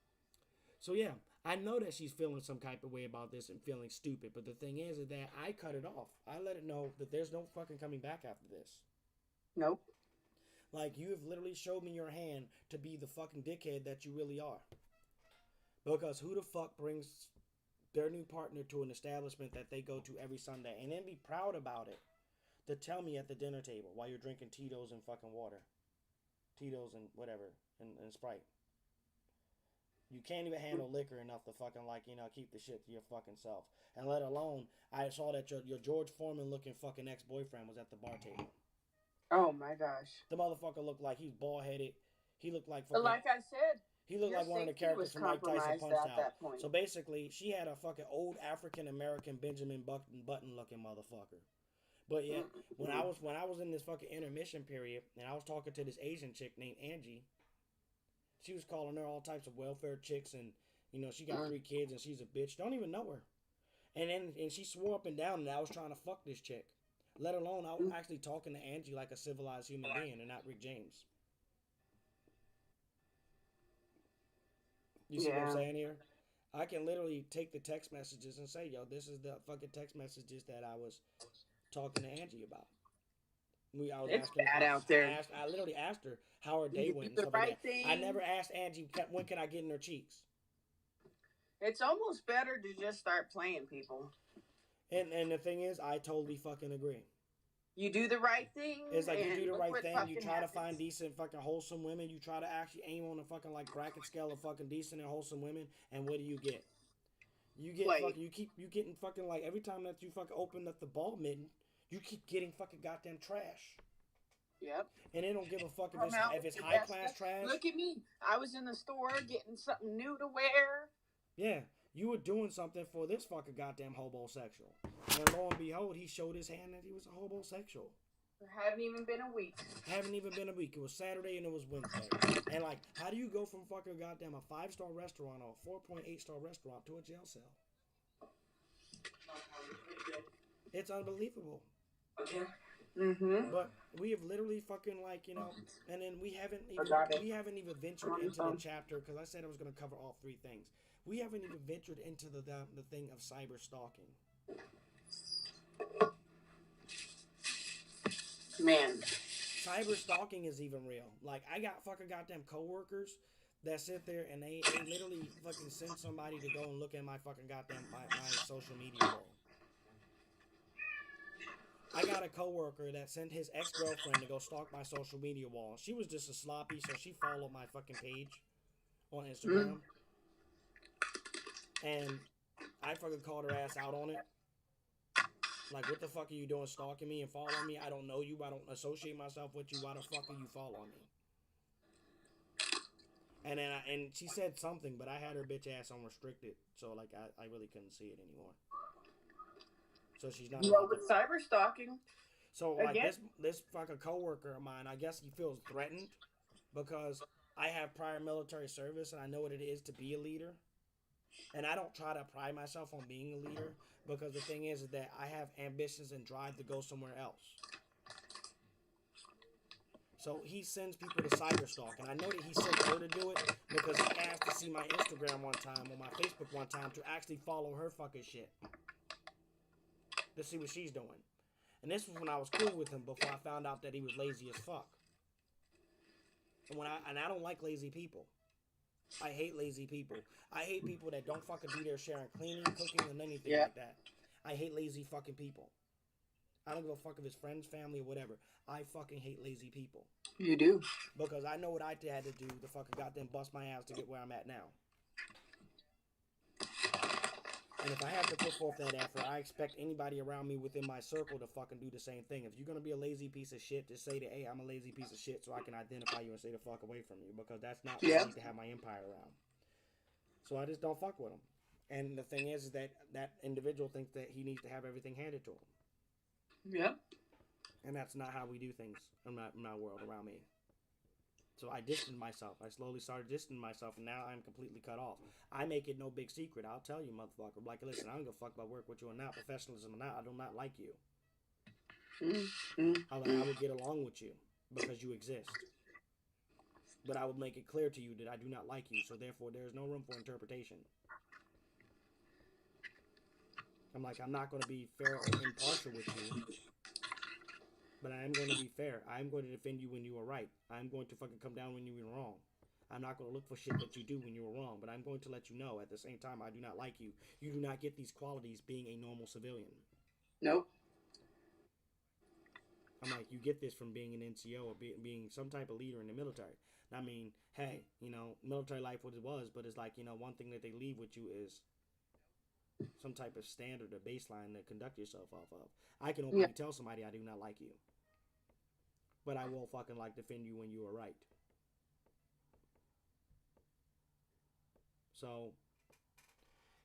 So yeah, I know that she's feeling some type of way about this and feeling stupid, but the thing is that I cut it off. I let it know that there's no fucking coming back after this. Nope. Like, you have literally showed me your hand to be the fucking dickhead that you really are. Because who the fuck brings their new partner to an establishment that they go to every Sunday and then be proud about it to tell me at the dinner table while you're drinking Tito's and fucking water. Tito's and whatever, and Sprite. You can't even handle liquor enough to fucking keep the shit to your fucking self. And let alone, I saw that your George Foreman looking fucking ex-boyfriend was at the bar table. Oh my gosh. The motherfucker looked like he's bald headed. He looked like fucking, like I said, he looked like one of the characters from Mike Tyson Punch Out. That point. So basically, she had a fucking old African American Benjamin Button looking motherfucker. But yeah, when I was in this fucking intermission period and I was talking to this Asian chick named Angie, she was calling her all types of welfare chicks and she got 3 kids and she's a bitch. Don't even know her. And she swore up and down that I was trying to fuck this chick. Let alone I was actually talking to Angie like a civilized human being and not Rick James. You see what I'm saying here? I can literally take the text messages and say, yo, this is the fucking text messages that I was talking to Angie about. It's bad out there. I literally asked her how her day went and stuff like that. I never asked Angie, when can I get in her cheeks? It's almost better to just start playing people. And the thing is, I totally fucking agree. You do the right thing. It's like you do the right thing. You try to find decent, fucking wholesome women. You try to actually aim on a fucking like bracket scale of fucking decent and wholesome women. And what do you get? You get fucking. You getting fucking like every time that you fucking open up the ball mitten, you keep getting fucking goddamn trash. Yep. And they don't give a fuck if it's high class trash. Look at me. I was in the store getting something new to wear. Yeah. You were doing something for this fucking goddamn homosexual. And lo and behold, he showed his hand that he was a homosexual. It haven't even been a week. It was Saturday and it was Wednesday. And like, how do you go from fucking goddamn a 5-star restaurant or a 4.8-star restaurant to a jail cell? It's unbelievable. Okay. Mm-hmm. But we have literally fucking and then we haven't even ventured into the chapter, because I said I was going to cover all 3 things. We haven't even ventured into the thing of cyber stalking. Man. Cyber stalking is even real. Like, I got fucking goddamn coworkers that sit there and they literally fucking send somebody to go and look at my fucking goddamn my social media wall. I got a coworker that sent his ex-girlfriend to go stalk my social media wall. She was just a sloppy, so she followed my fucking page on Instagram. And I fucking called her ass out on it. Like, what the fuck are you doing stalking me and following me? I don't know you. I don't associate myself with you. Why the fuck are you following me? And then and she said something, but I had her bitch ass on restricted, so like I really couldn't see it anymore. So she's not allowed Well, to. with cyber stalking, So like again, this fucking coworker of mine, I guess he feels threatened because I have prior military service and I know what it is to be a leader. And I don't try to pride myself on being a leader because the thing is that I have ambitions and drive to go somewhere else. So he sends people to cyberstalk, and I know that he sent her to do it because he asked to see my Instagram one time or my Facebook one time to actually follow her fucking shit to see what she's doing. And this was when I was cool with him before I found out that he was lazy as fuck. And I don't like lazy people. I hate lazy people. I hate people that don't fucking do their share in cleaning, cooking, and anything like that. I hate lazy fucking people. I don't give a fuck if it's friends, family, or whatever. I fucking hate lazy people. You do. Because I know what I had to do to fucking goddamn bust my ass to get where I'm at now. And if I have to put forth that effort, I expect anybody around me within my circle to fucking do the same thing. If you're gonna be a lazy piece of shit, just say that, hey, I'm a lazy piece of shit so I can identify you and stay the fuck away from you. Because that's not what I need to have my empire around. So I just don't fuck with him. And the thing is that that individual thinks that he needs to have everything handed to him. Yep. And that's not how we do things in my world around me. So I distanced myself. I slowly started distancing myself, and now I'm completely cut off. I make it no big secret. I'll tell you, motherfucker. Like, listen, I don't give a fuck about work with you or not, professionalism or not. I do not like you. I will get along with you because you exist. But I will make it clear to you that I do not like you, so therefore there is no room for interpretation. I'm like, I'm not going to be fair or impartial with you. But I am going to be fair. I am going to defend you when you are right. I'm going to fucking come down when you are wrong. I'm not going to look for shit that you do when you are wrong. But I'm going to let you know at the same time I do not like you. You do not get these qualities being a normal civilian. Nope. I'm like, you get this from being an NCO or being some type of leader in the military. I mean, hey, military life what it was, but it's like, one thing that they leave with you is some type of standard or baseline to conduct yourself off of. I can openly tell somebody I do not like you. But I will fucking defend you when you are right. So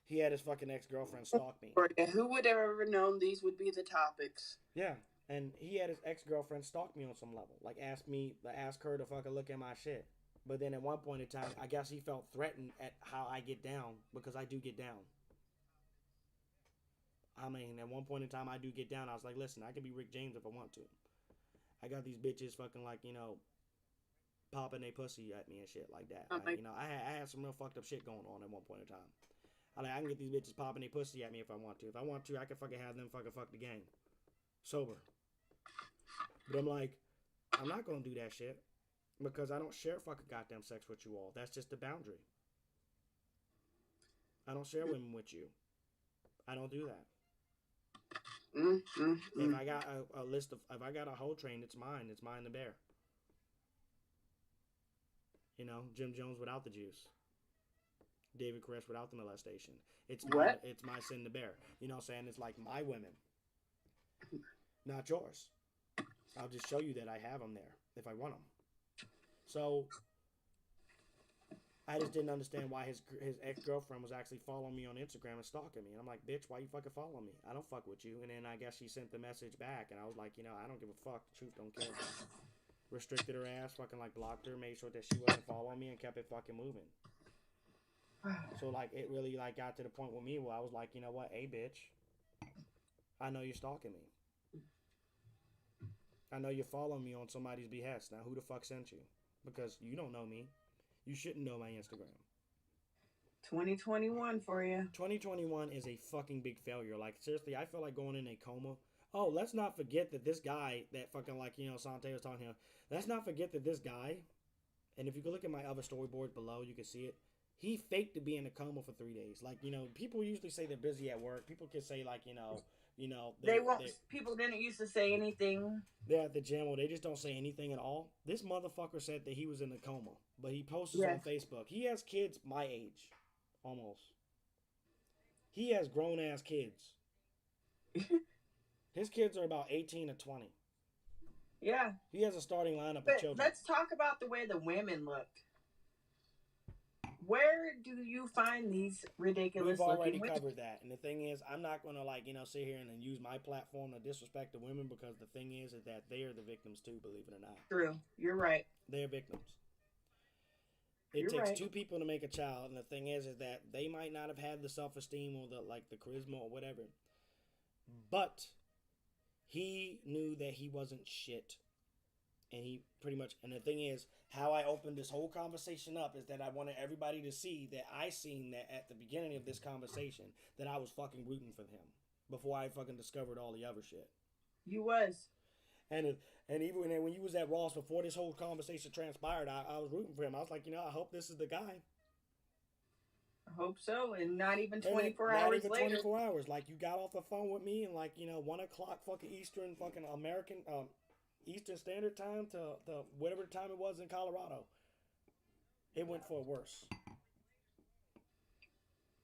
he had his fucking ex-girlfriend stalk me. Who would have ever known these would be the topics? Yeah. And he had his ex-girlfriend stalk me on some level. Like ask her to fucking look at my shit. But then at one point in time, I guess he felt threatened at how I get down because I do get down. I mean, at one point in time, I do get down. I was like, listen, I can be Rick James if I want to. I got these bitches fucking popping their pussy at me and shit like that. I had some real fucked up shit going on at one point in time. I can get these bitches popping their pussy at me if I want to. If I want to, I can fucking have them fucking fuck the gang. Sober. But I'm like, I'm not gonna do that shit. Because I don't share fucking goddamn sex with you all. That's just the boundary. I don't share women with you. I don't do that. If I got if I got a whole train, it's mine. It's mine to bear. Jim Jones without the juice. David Koresh without the molestation. It's my sin to bear. You know what I'm saying? It's like my women. Not yours. I'll just show you that I have them there if I want them. So I just didn't understand why his ex-girlfriend was actually following me on Instagram and stalking me. And I'm like, bitch, why you fucking following me? I don't fuck with you. And then I guess she sent the message back. And I was like, I don't give a fuck. The truth don't care. Restricted her ass, fucking blocked her, made sure that she wasn't following me and kept it fucking moving. So it really got to the point with me where I was like, you know what? Hey, bitch. I know you're stalking me. I know you're following me on somebody's behest. Now, who the fuck sent you? Because you don't know me. You shouldn't know my Instagram. 2021 for you. 2021 is a fucking big failure. Seriously, I feel like going in a coma. Oh, let's not forget that this guy that fucking Sante was talking to him. Let's not forget that this guy, and if you go look at my other storyboard below, you can see it. He faked to be in a coma for 3 days. People usually say they're busy at work. People can say they won't. People didn't used to say anything. They're at the gym, or they just don't say anything at all. This motherfucker said that he was in a coma, but he posts on Facebook. He has kids my age, almost. He has grown ass kids. His kids are about 18 to 20. Yeah. He has a starting lineup of But children. let's talk about the way the women look. Where do you find these ridiculous We've already looking women? covered that. And the thing is, I'm not going to, like, sit here and use my platform to disrespect the women, because the thing is that they are the victims too, believe it or not. True. You're right. They're victims. It You're takes right. two people to make a child, and the thing is that they might not have had the self-esteem or the charisma or whatever. But he knew that he wasn't shit. And he pretty much, and the thing is, how I opened this whole conversation up is that I wanted everybody to see that I seen that at the beginning of this conversation that I was fucking rooting for him before I fucking discovered all the other shit. You was. And even when you was at Ross before this whole conversation transpired, I was rooting for him. I was like, I hope this is the guy. I hope so, and not even 24 hours Not even later. 24 hours. Like, you got off the phone with me and 1 o'clock fucking Eastern fucking American Eastern Standard Time to whatever time it was in Colorado. It went for worse.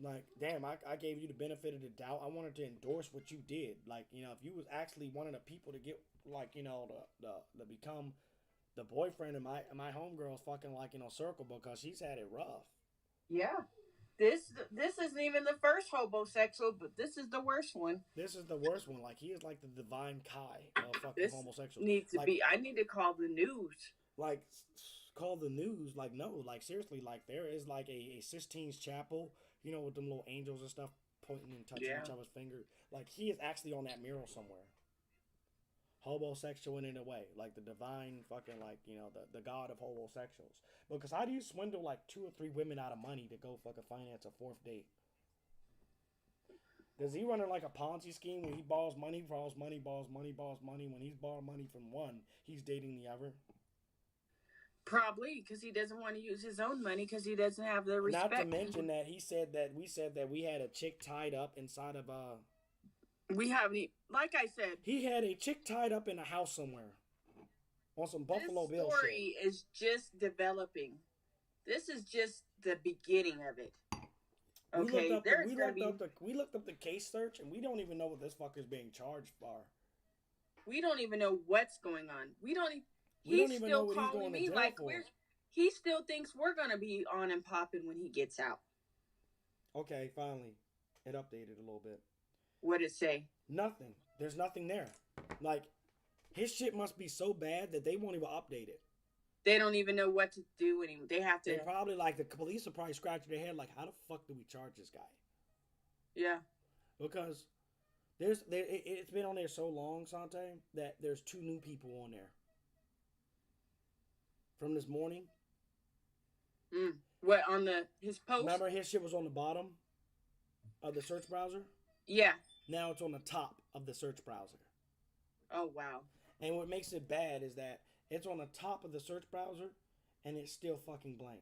Like, damn, I gave you the benefit of the doubt. I wanted to endorse what you did. Like, if you was actually one of the people to get, to become the boyfriend of my homegirl's fucking, circle, because she's had it rough. Yeah. This isn't even the first hobosexual, but this is the worst one. This is the worst one. Like, he is like the divine Kai of fucking homosexual. Needs to be. I need to call the news. Like, call the news. Like, no. Like, seriously. Like, there is like a Sistine Chapel. With them little angels and stuff pointing and touching each other's finger. Like, he is actually on that mural somewhere. Hobosexual in a way. Like, the divine fucking, the god of homosexuals. Because how do you swindle, 2 or 3 women out of money to go fucking finance a 4th date? Does he running like a Ponzi scheme when he borrows money? When he's borrowing money from one, he's dating the other? Probably, because he doesn't want to use his own money because he doesn't have the respect. Not to mention that we said that we had a chick tied up inside of We haven't, like I said. He had a chick tied up in a house somewhere. On some Buffalo Bill shit. This story is just developing. This is just the beginning of it. Okay, we looked up the case search, and we don't even know what this fucker's being charged for. We don't even know what's going on. We don't even know what he's going to jail for. He still thinks we're gonna be on and popping when he gets out. Okay, finally, it updated a little bit. What'd it say? Nothing. There's nothing there. Like, his shit must be so bad that they won't even update it. They don't even know what to do anymore. They have to. They probably, the police are probably scratching their head, how the fuck do we charge this guy? Yeah. Because it's been on there so long, Sante, that there's 2 new people on there. From this morning. What, on his post? Remember his shit was on the bottom of the search browser? Yeah. Now it's on the top of the search browser. Oh, wow. And what makes it bad is that it's on the top of the search browser and it's still fucking blank.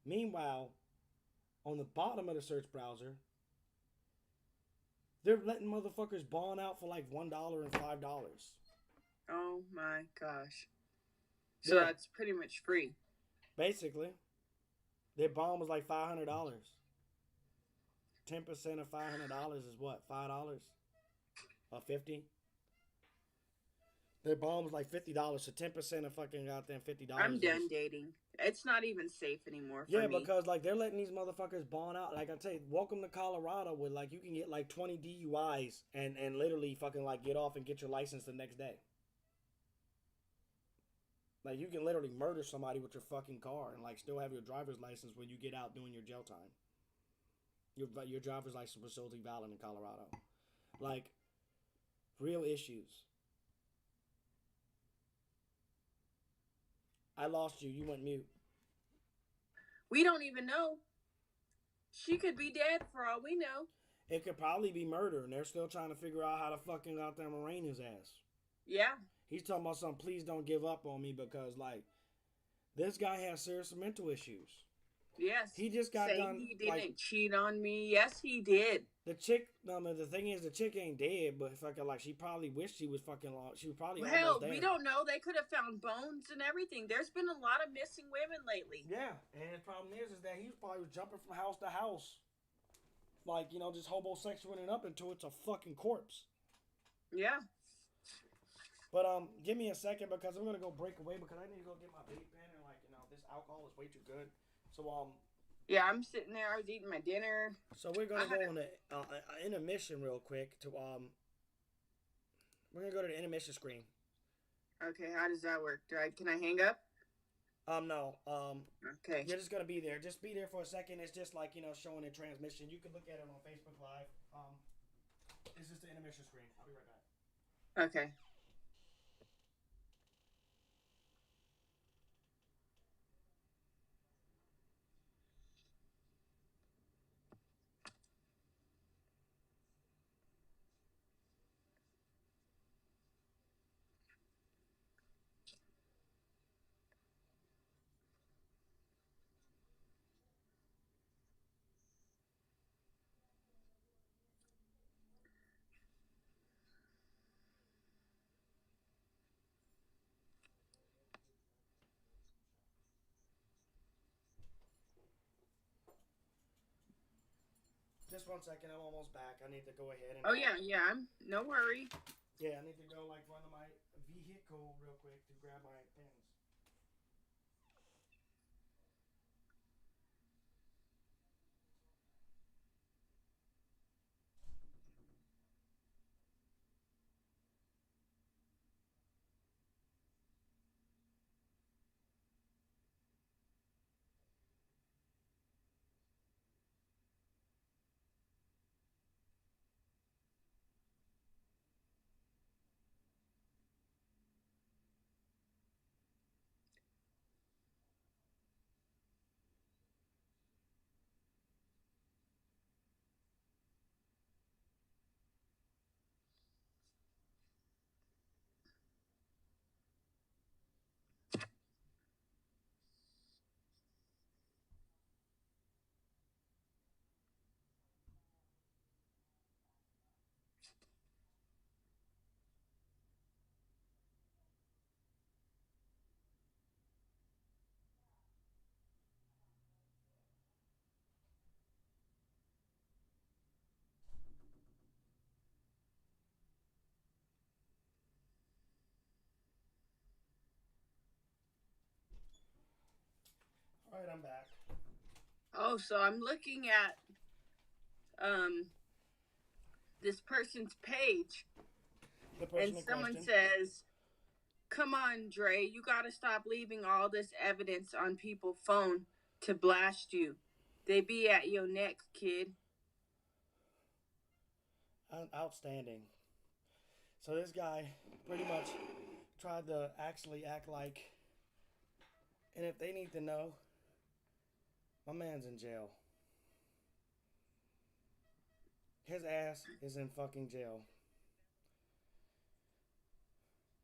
Meanwhile, on the bottom of the search browser, they're letting motherfuckers bond out for $1 and $5. Oh my gosh. So that's pretty much free. Basically. Their bond was $500. 10% of $500 is what? $5? Or $50? Their bond was $50, so 10% of fucking goddamn $50. I'm done dating. It's not even safe anymore for me. Yeah, because they're letting these motherfuckers bond out. Like I tell you, welcome to Colorado, where you can get 20 DUIs and literally fucking get off and get your license the next day. You can literally murder somebody with your fucking car and still have your driver's license when you get out doing your jail time. Your driver's license was still valid in Colorado. Real issues. I lost you. You went mute. We don't even know. She could be dead for all we know. It could probably be murder, and they're still trying to figure out how to fucking out there arraign his ass. Yeah. He's talking about something, please don't give up on me, because, this guy has serious mental issues. Yes. He just got done. He didn't cheat on me. Yes, he did. The chick, the thing is, the chick ain't dead, but fucking, she probably wished she was fucking lost. She was probably almost dead. We don't know. They could have found bones and everything. There's been a lot of missing women lately. Yeah, and the problem is that he probably was jumping from house to house. Just homosexualing up until it's a fucking corpse. Yeah. But give me a second because I'm gonna go break away because I need to go get my vape pen and this alcohol is way too good. So Yeah, I'm sitting there. I was eating my dinner. we're gonna go on the intermission real quick to we're gonna go to the intermission screen. Okay, how does that work? Can I hang up? No. Okay. You're just gonna be there. Just be there for a second. It's just like showing a transmission. You can look at it on Facebook Live. It's just the intermission screen. I'll be right back. Okay. Just one second. I'm almost back. I need to go ahead and. Oh yeah. I'm no worry. Yeah, I need to go run to my vehicle real quick to grab my pens. All right, I'm back. Oh, so I'm looking at um this person's page, The person and in someone question. says, "Come on, Dre, you gotta stop leaving all this evidence on people's phone to blast you. They be at your neck, kid." Outstanding. So this guy pretty much tried to actually act like, and if they need to know, my man's in jail. His ass is in fucking jail.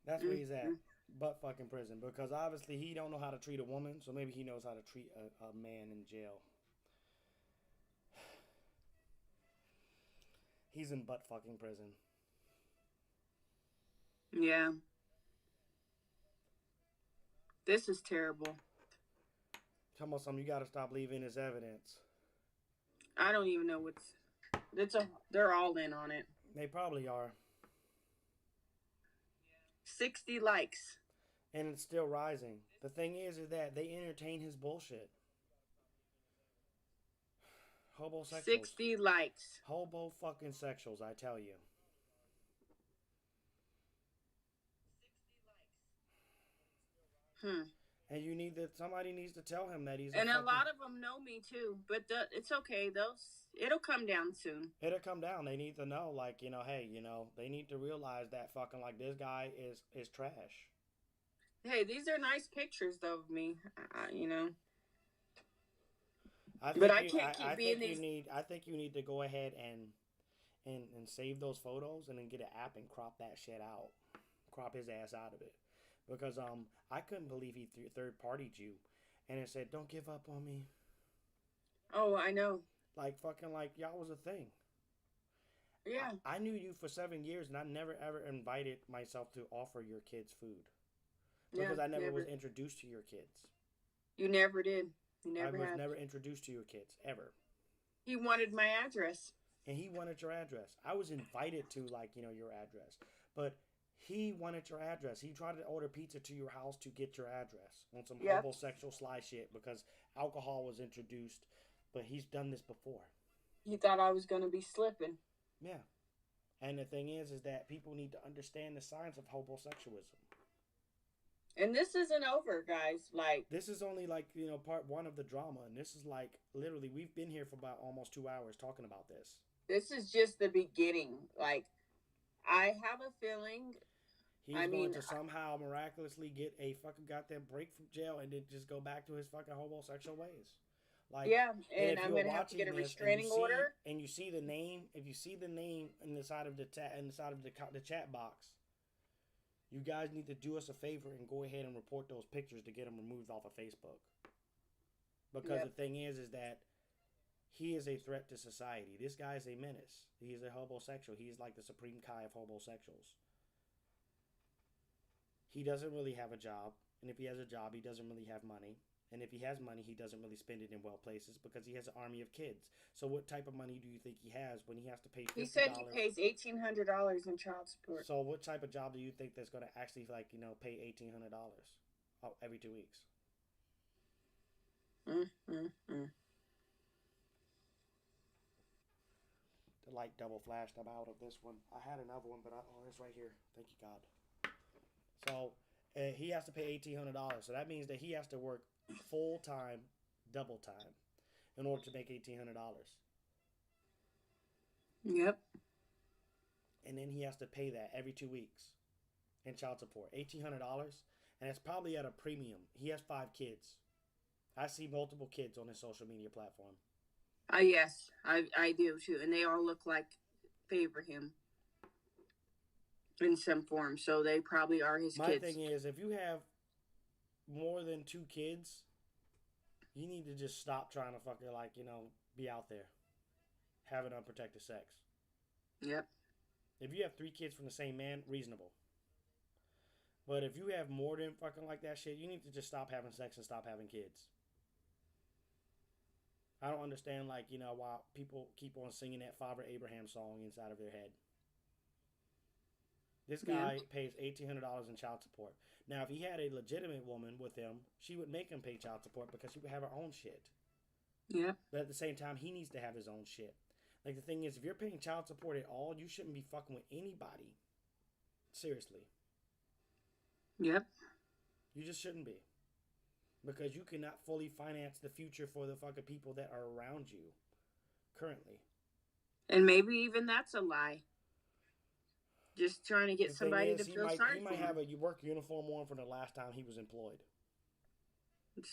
That's where he's at. Mm-hmm. Butt fucking prison. Because obviously he don't know how to treat a woman, so maybe he knows how to treat a man in jail. He's in butt fucking prison. Yeah. This is terrible. Tell me something, you gotta stop leaving his evidence. I don't even know what's. They're all in on it. They probably are. 60 likes. And it's still rising. The thing is that they entertain his bullshit. Hobosexuals. 60 likes. Hobo fucking sexuals, I tell you. And somebody needs to tell him that he's. And a lot of them know me too, but it's okay. It'll come down soon. It'll come down. They need to know, hey, they need to realize that fucking this guy is trash. Hey, these are nice pictures though of me, I think you need to go ahead and save those photos and then get an app and crop that shit out, crop his ass out of it, because I couldn't believe he third partied you, and it said don't give up on me. Oh, I know. Fucking y'all was a thing. Yeah. I knew you for 7 years, and I never ever invited myself to offer your kids food because I never was introduced to your kids. You never did. I was never introduced to your kids, ever. He wanted my address. And he wanted your address. I was invited to, your address. But He wanted your address. He tried to order pizza to your house to get your address on some Yep. homosexual sly shit because alcohol was introduced. But he's done this before. He thought I was going to be slipping. Yeah. And the thing is that people need to understand the signs of homosexualism. And this isn't over, guys. Like, this is only like, part one of the drama. And this is like, literally, we've been here for about almost 2 hours talking about this. This is just the beginning. Like, I have a feeling... He's going to somehow miraculously get a fucking goddamn break from jail and then just go back to his fucking homosexual ways. Like, yeah, and I'm gonna have to get a restraining order. And you see the name, if you see the name in the side of the chat box, you guys need to do us a favor and go ahead and report those pictures to get them removed off of Facebook. Because the thing is that he is a threat to society. This guy is a menace. He is a homosexual. He is like the supreme Kai of homosexuals. He doesn't really have a job, and if he has a job, he doesn't really have money. And if he has money, he doesn't really spend it in well places because he has an army of kids. So what type of money do you think he has when he has to pay $50? He said he pays $1,800 in child support. So what type of job do you think that's going to actually, pay $1,800 every 2 weeks? The light double flashed. I'm out of this one. I had another one, but it's right here. Thank you, God. So he has to pay $1,800. So that means that he has to work full time, double time, in order to make $1,800. Yep. And then he has to pay that every 2 weeks in child support. $1,800, and it's probably at a premium. He has 5 kids. I see multiple kids on his social media platform. Yes, I do too, and they all look like favor him in some form, so they probably are his kids. My thing is, if you have more than 2 kids, you need to just stop trying to fucking be out there having unprotected sex. Yep. If you have 3 kids from the same man, reasonable. But if you have more than fucking like that shit, you need to just stop having sex and stop having kids. I don't understand why people keep on singing that Father Abraham song inside of their head. This guy pays $1,800 in child support. Now, if he had a legitimate woman with him, she would make him pay child support because she would have her own shit. Yeah. But at the same time, he needs to have his own shit. Like, the thing is, if you're paying child support at all, you shouldn't be fucking with anybody. Seriously. Yep. You just shouldn't be. Because you cannot fully finance the future for the fucking people that are around you currently. And maybe even that's a lie. Just trying to get somebody to feel sorry for him. He might have a work uniform on from the last time he was employed.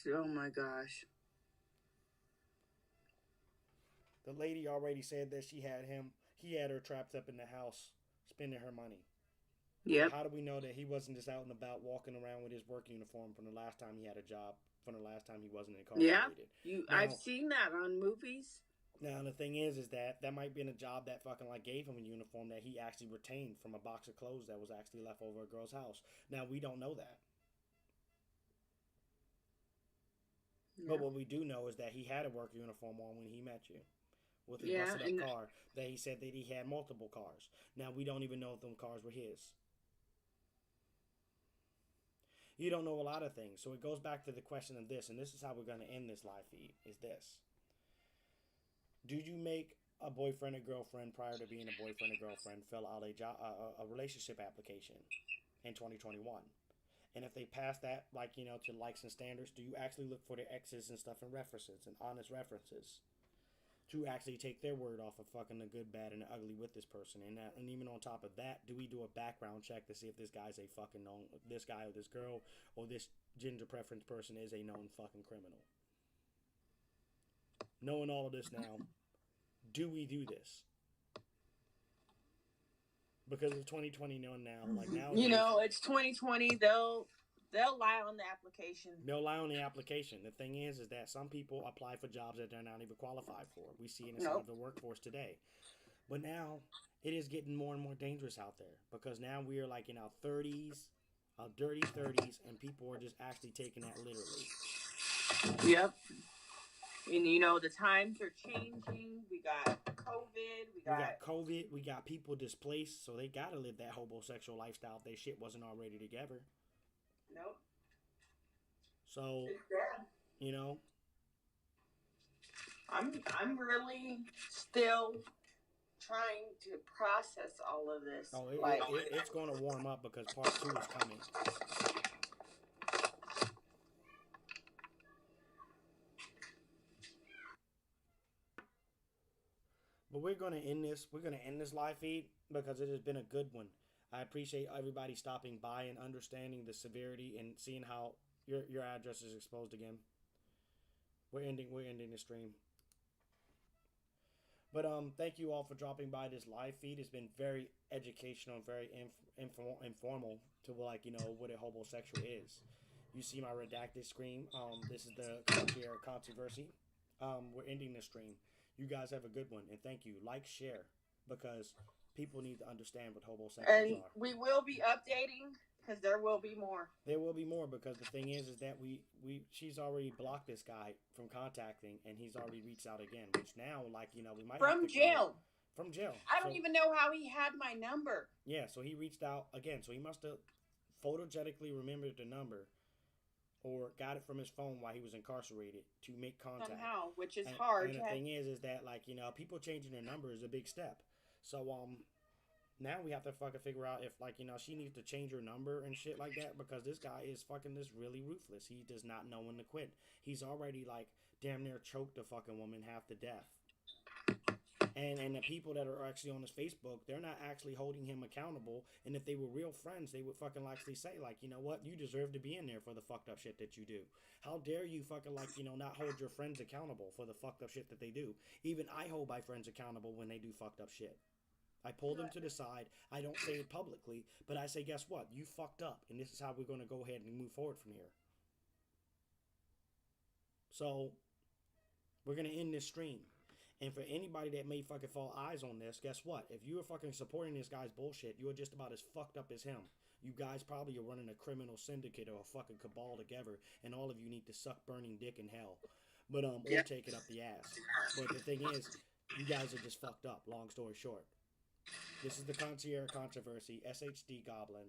Oh my gosh. The lady already said that he had her trapped up in the house, spending her money. Yep. How do we know that he wasn't just out and about walking around with his work uniform from the last time he had a job, from the last time he wasn't incarcerated? Yeah, I've seen that on movies. Now, the thing is that might be in a job that fucking gave him a uniform that he actually retained from a box of clothes that was actually left over a girl's house. Now, we don't know that. Yeah. But what we do know is that he had a work uniform on when he met you. With his busted up car. That he said that he had multiple cars. Now, we don't even know if them cars were his. You don't know a lot of things. So it goes back to the question of this, and this is how we're going to end this live feed, is this. Do you make a boyfriend or girlfriend prior to being a boyfriend or girlfriend fill out a relationship application in 2021? And if they pass that, to likes and standards, do you actually look for their exes and stuff and references and honest references to actually take their word off of fucking the good, bad, and the ugly with this person? And even on top of that, do we do a background check to see if this guy's a fucking known, this guy or this girl or this gender preference person is a known fucking criminal? Knowing all of this now, do we do this? Because it's 2020 now. It's 2020. They'll lie on the application. They'll lie on the application. The thing is that some people apply for jobs that they're not even qualified for. We see it inside of the workforce today. But now it is getting more and more dangerous out there because now we are in our 30s, our dirty 30s, and people are just actually taking that literally. Yep. And you know, the times are changing. We got COVID. We got COVID. We got people displaced, so they gotta live that homosexual lifestyle if their shit wasn't already together. Nope. So, Yeah. you know, I'm really still trying to process all of this. oh, Like, it's going to warm up because part two is coming. But we're going to end this. We're going to end this live feed because it has been a good one. I appreciate everybody stopping by and understanding the severity and seeing how your address is exposed again. We're ending the stream. But thank you all for dropping by this live feed. It's been very educational and very informal to like what a homosexual is. You see my redacted screen. This is the Cartier controversy. We're ending the stream. You guys have a good one and thank you. Like, share, because people need to understand what homosexuals and are. we will be updating because there will be more. There will be more because the thing is that she's already blocked this guy from contacting and he's already reached out again. Which now, like we might from jail. From jail. I don't even know how he had my number. Yeah, so he reached out again. So he must have photogenically remembered the number or got it from his phone while he was incarcerated to make contact. Somehow, which is hard. And the thing is that like people changing their number is a big step. So now we have to fucking figure out if like she needs to change her number and shit like that because this guy is fucking this really ruthless. He does not know when to quit. He's already like damn near choked the fucking woman half to death. And the people that are actually on his Facebook, they're not actually holding him accountable. And if they were real friends, they would fucking actually say, like, you know what? You deserve to be in there for the fucked up shit that you do. How dare you fucking, like, not hold your friends accountable for the fucked up shit that they do. Even I hold my friends accountable when they do fucked up shit. I pull them to the side. I don't say it publicly, but I say, guess what? You fucked up. And this is how we're going to go ahead and move forward from here. So, we're going to end this stream. And for anybody that may fucking fall eyes on this, guess what? If you are fucking supporting this guy's bullshit, you are just about as fucked up as him. You guys probably are running a criminal syndicate or a fucking cabal together, and all of you need to suck burning dick in hell. But or take it up the ass. But the thing is, you guys are just fucked up, long story short. This is the Concierge Controversy, SHD Goblin.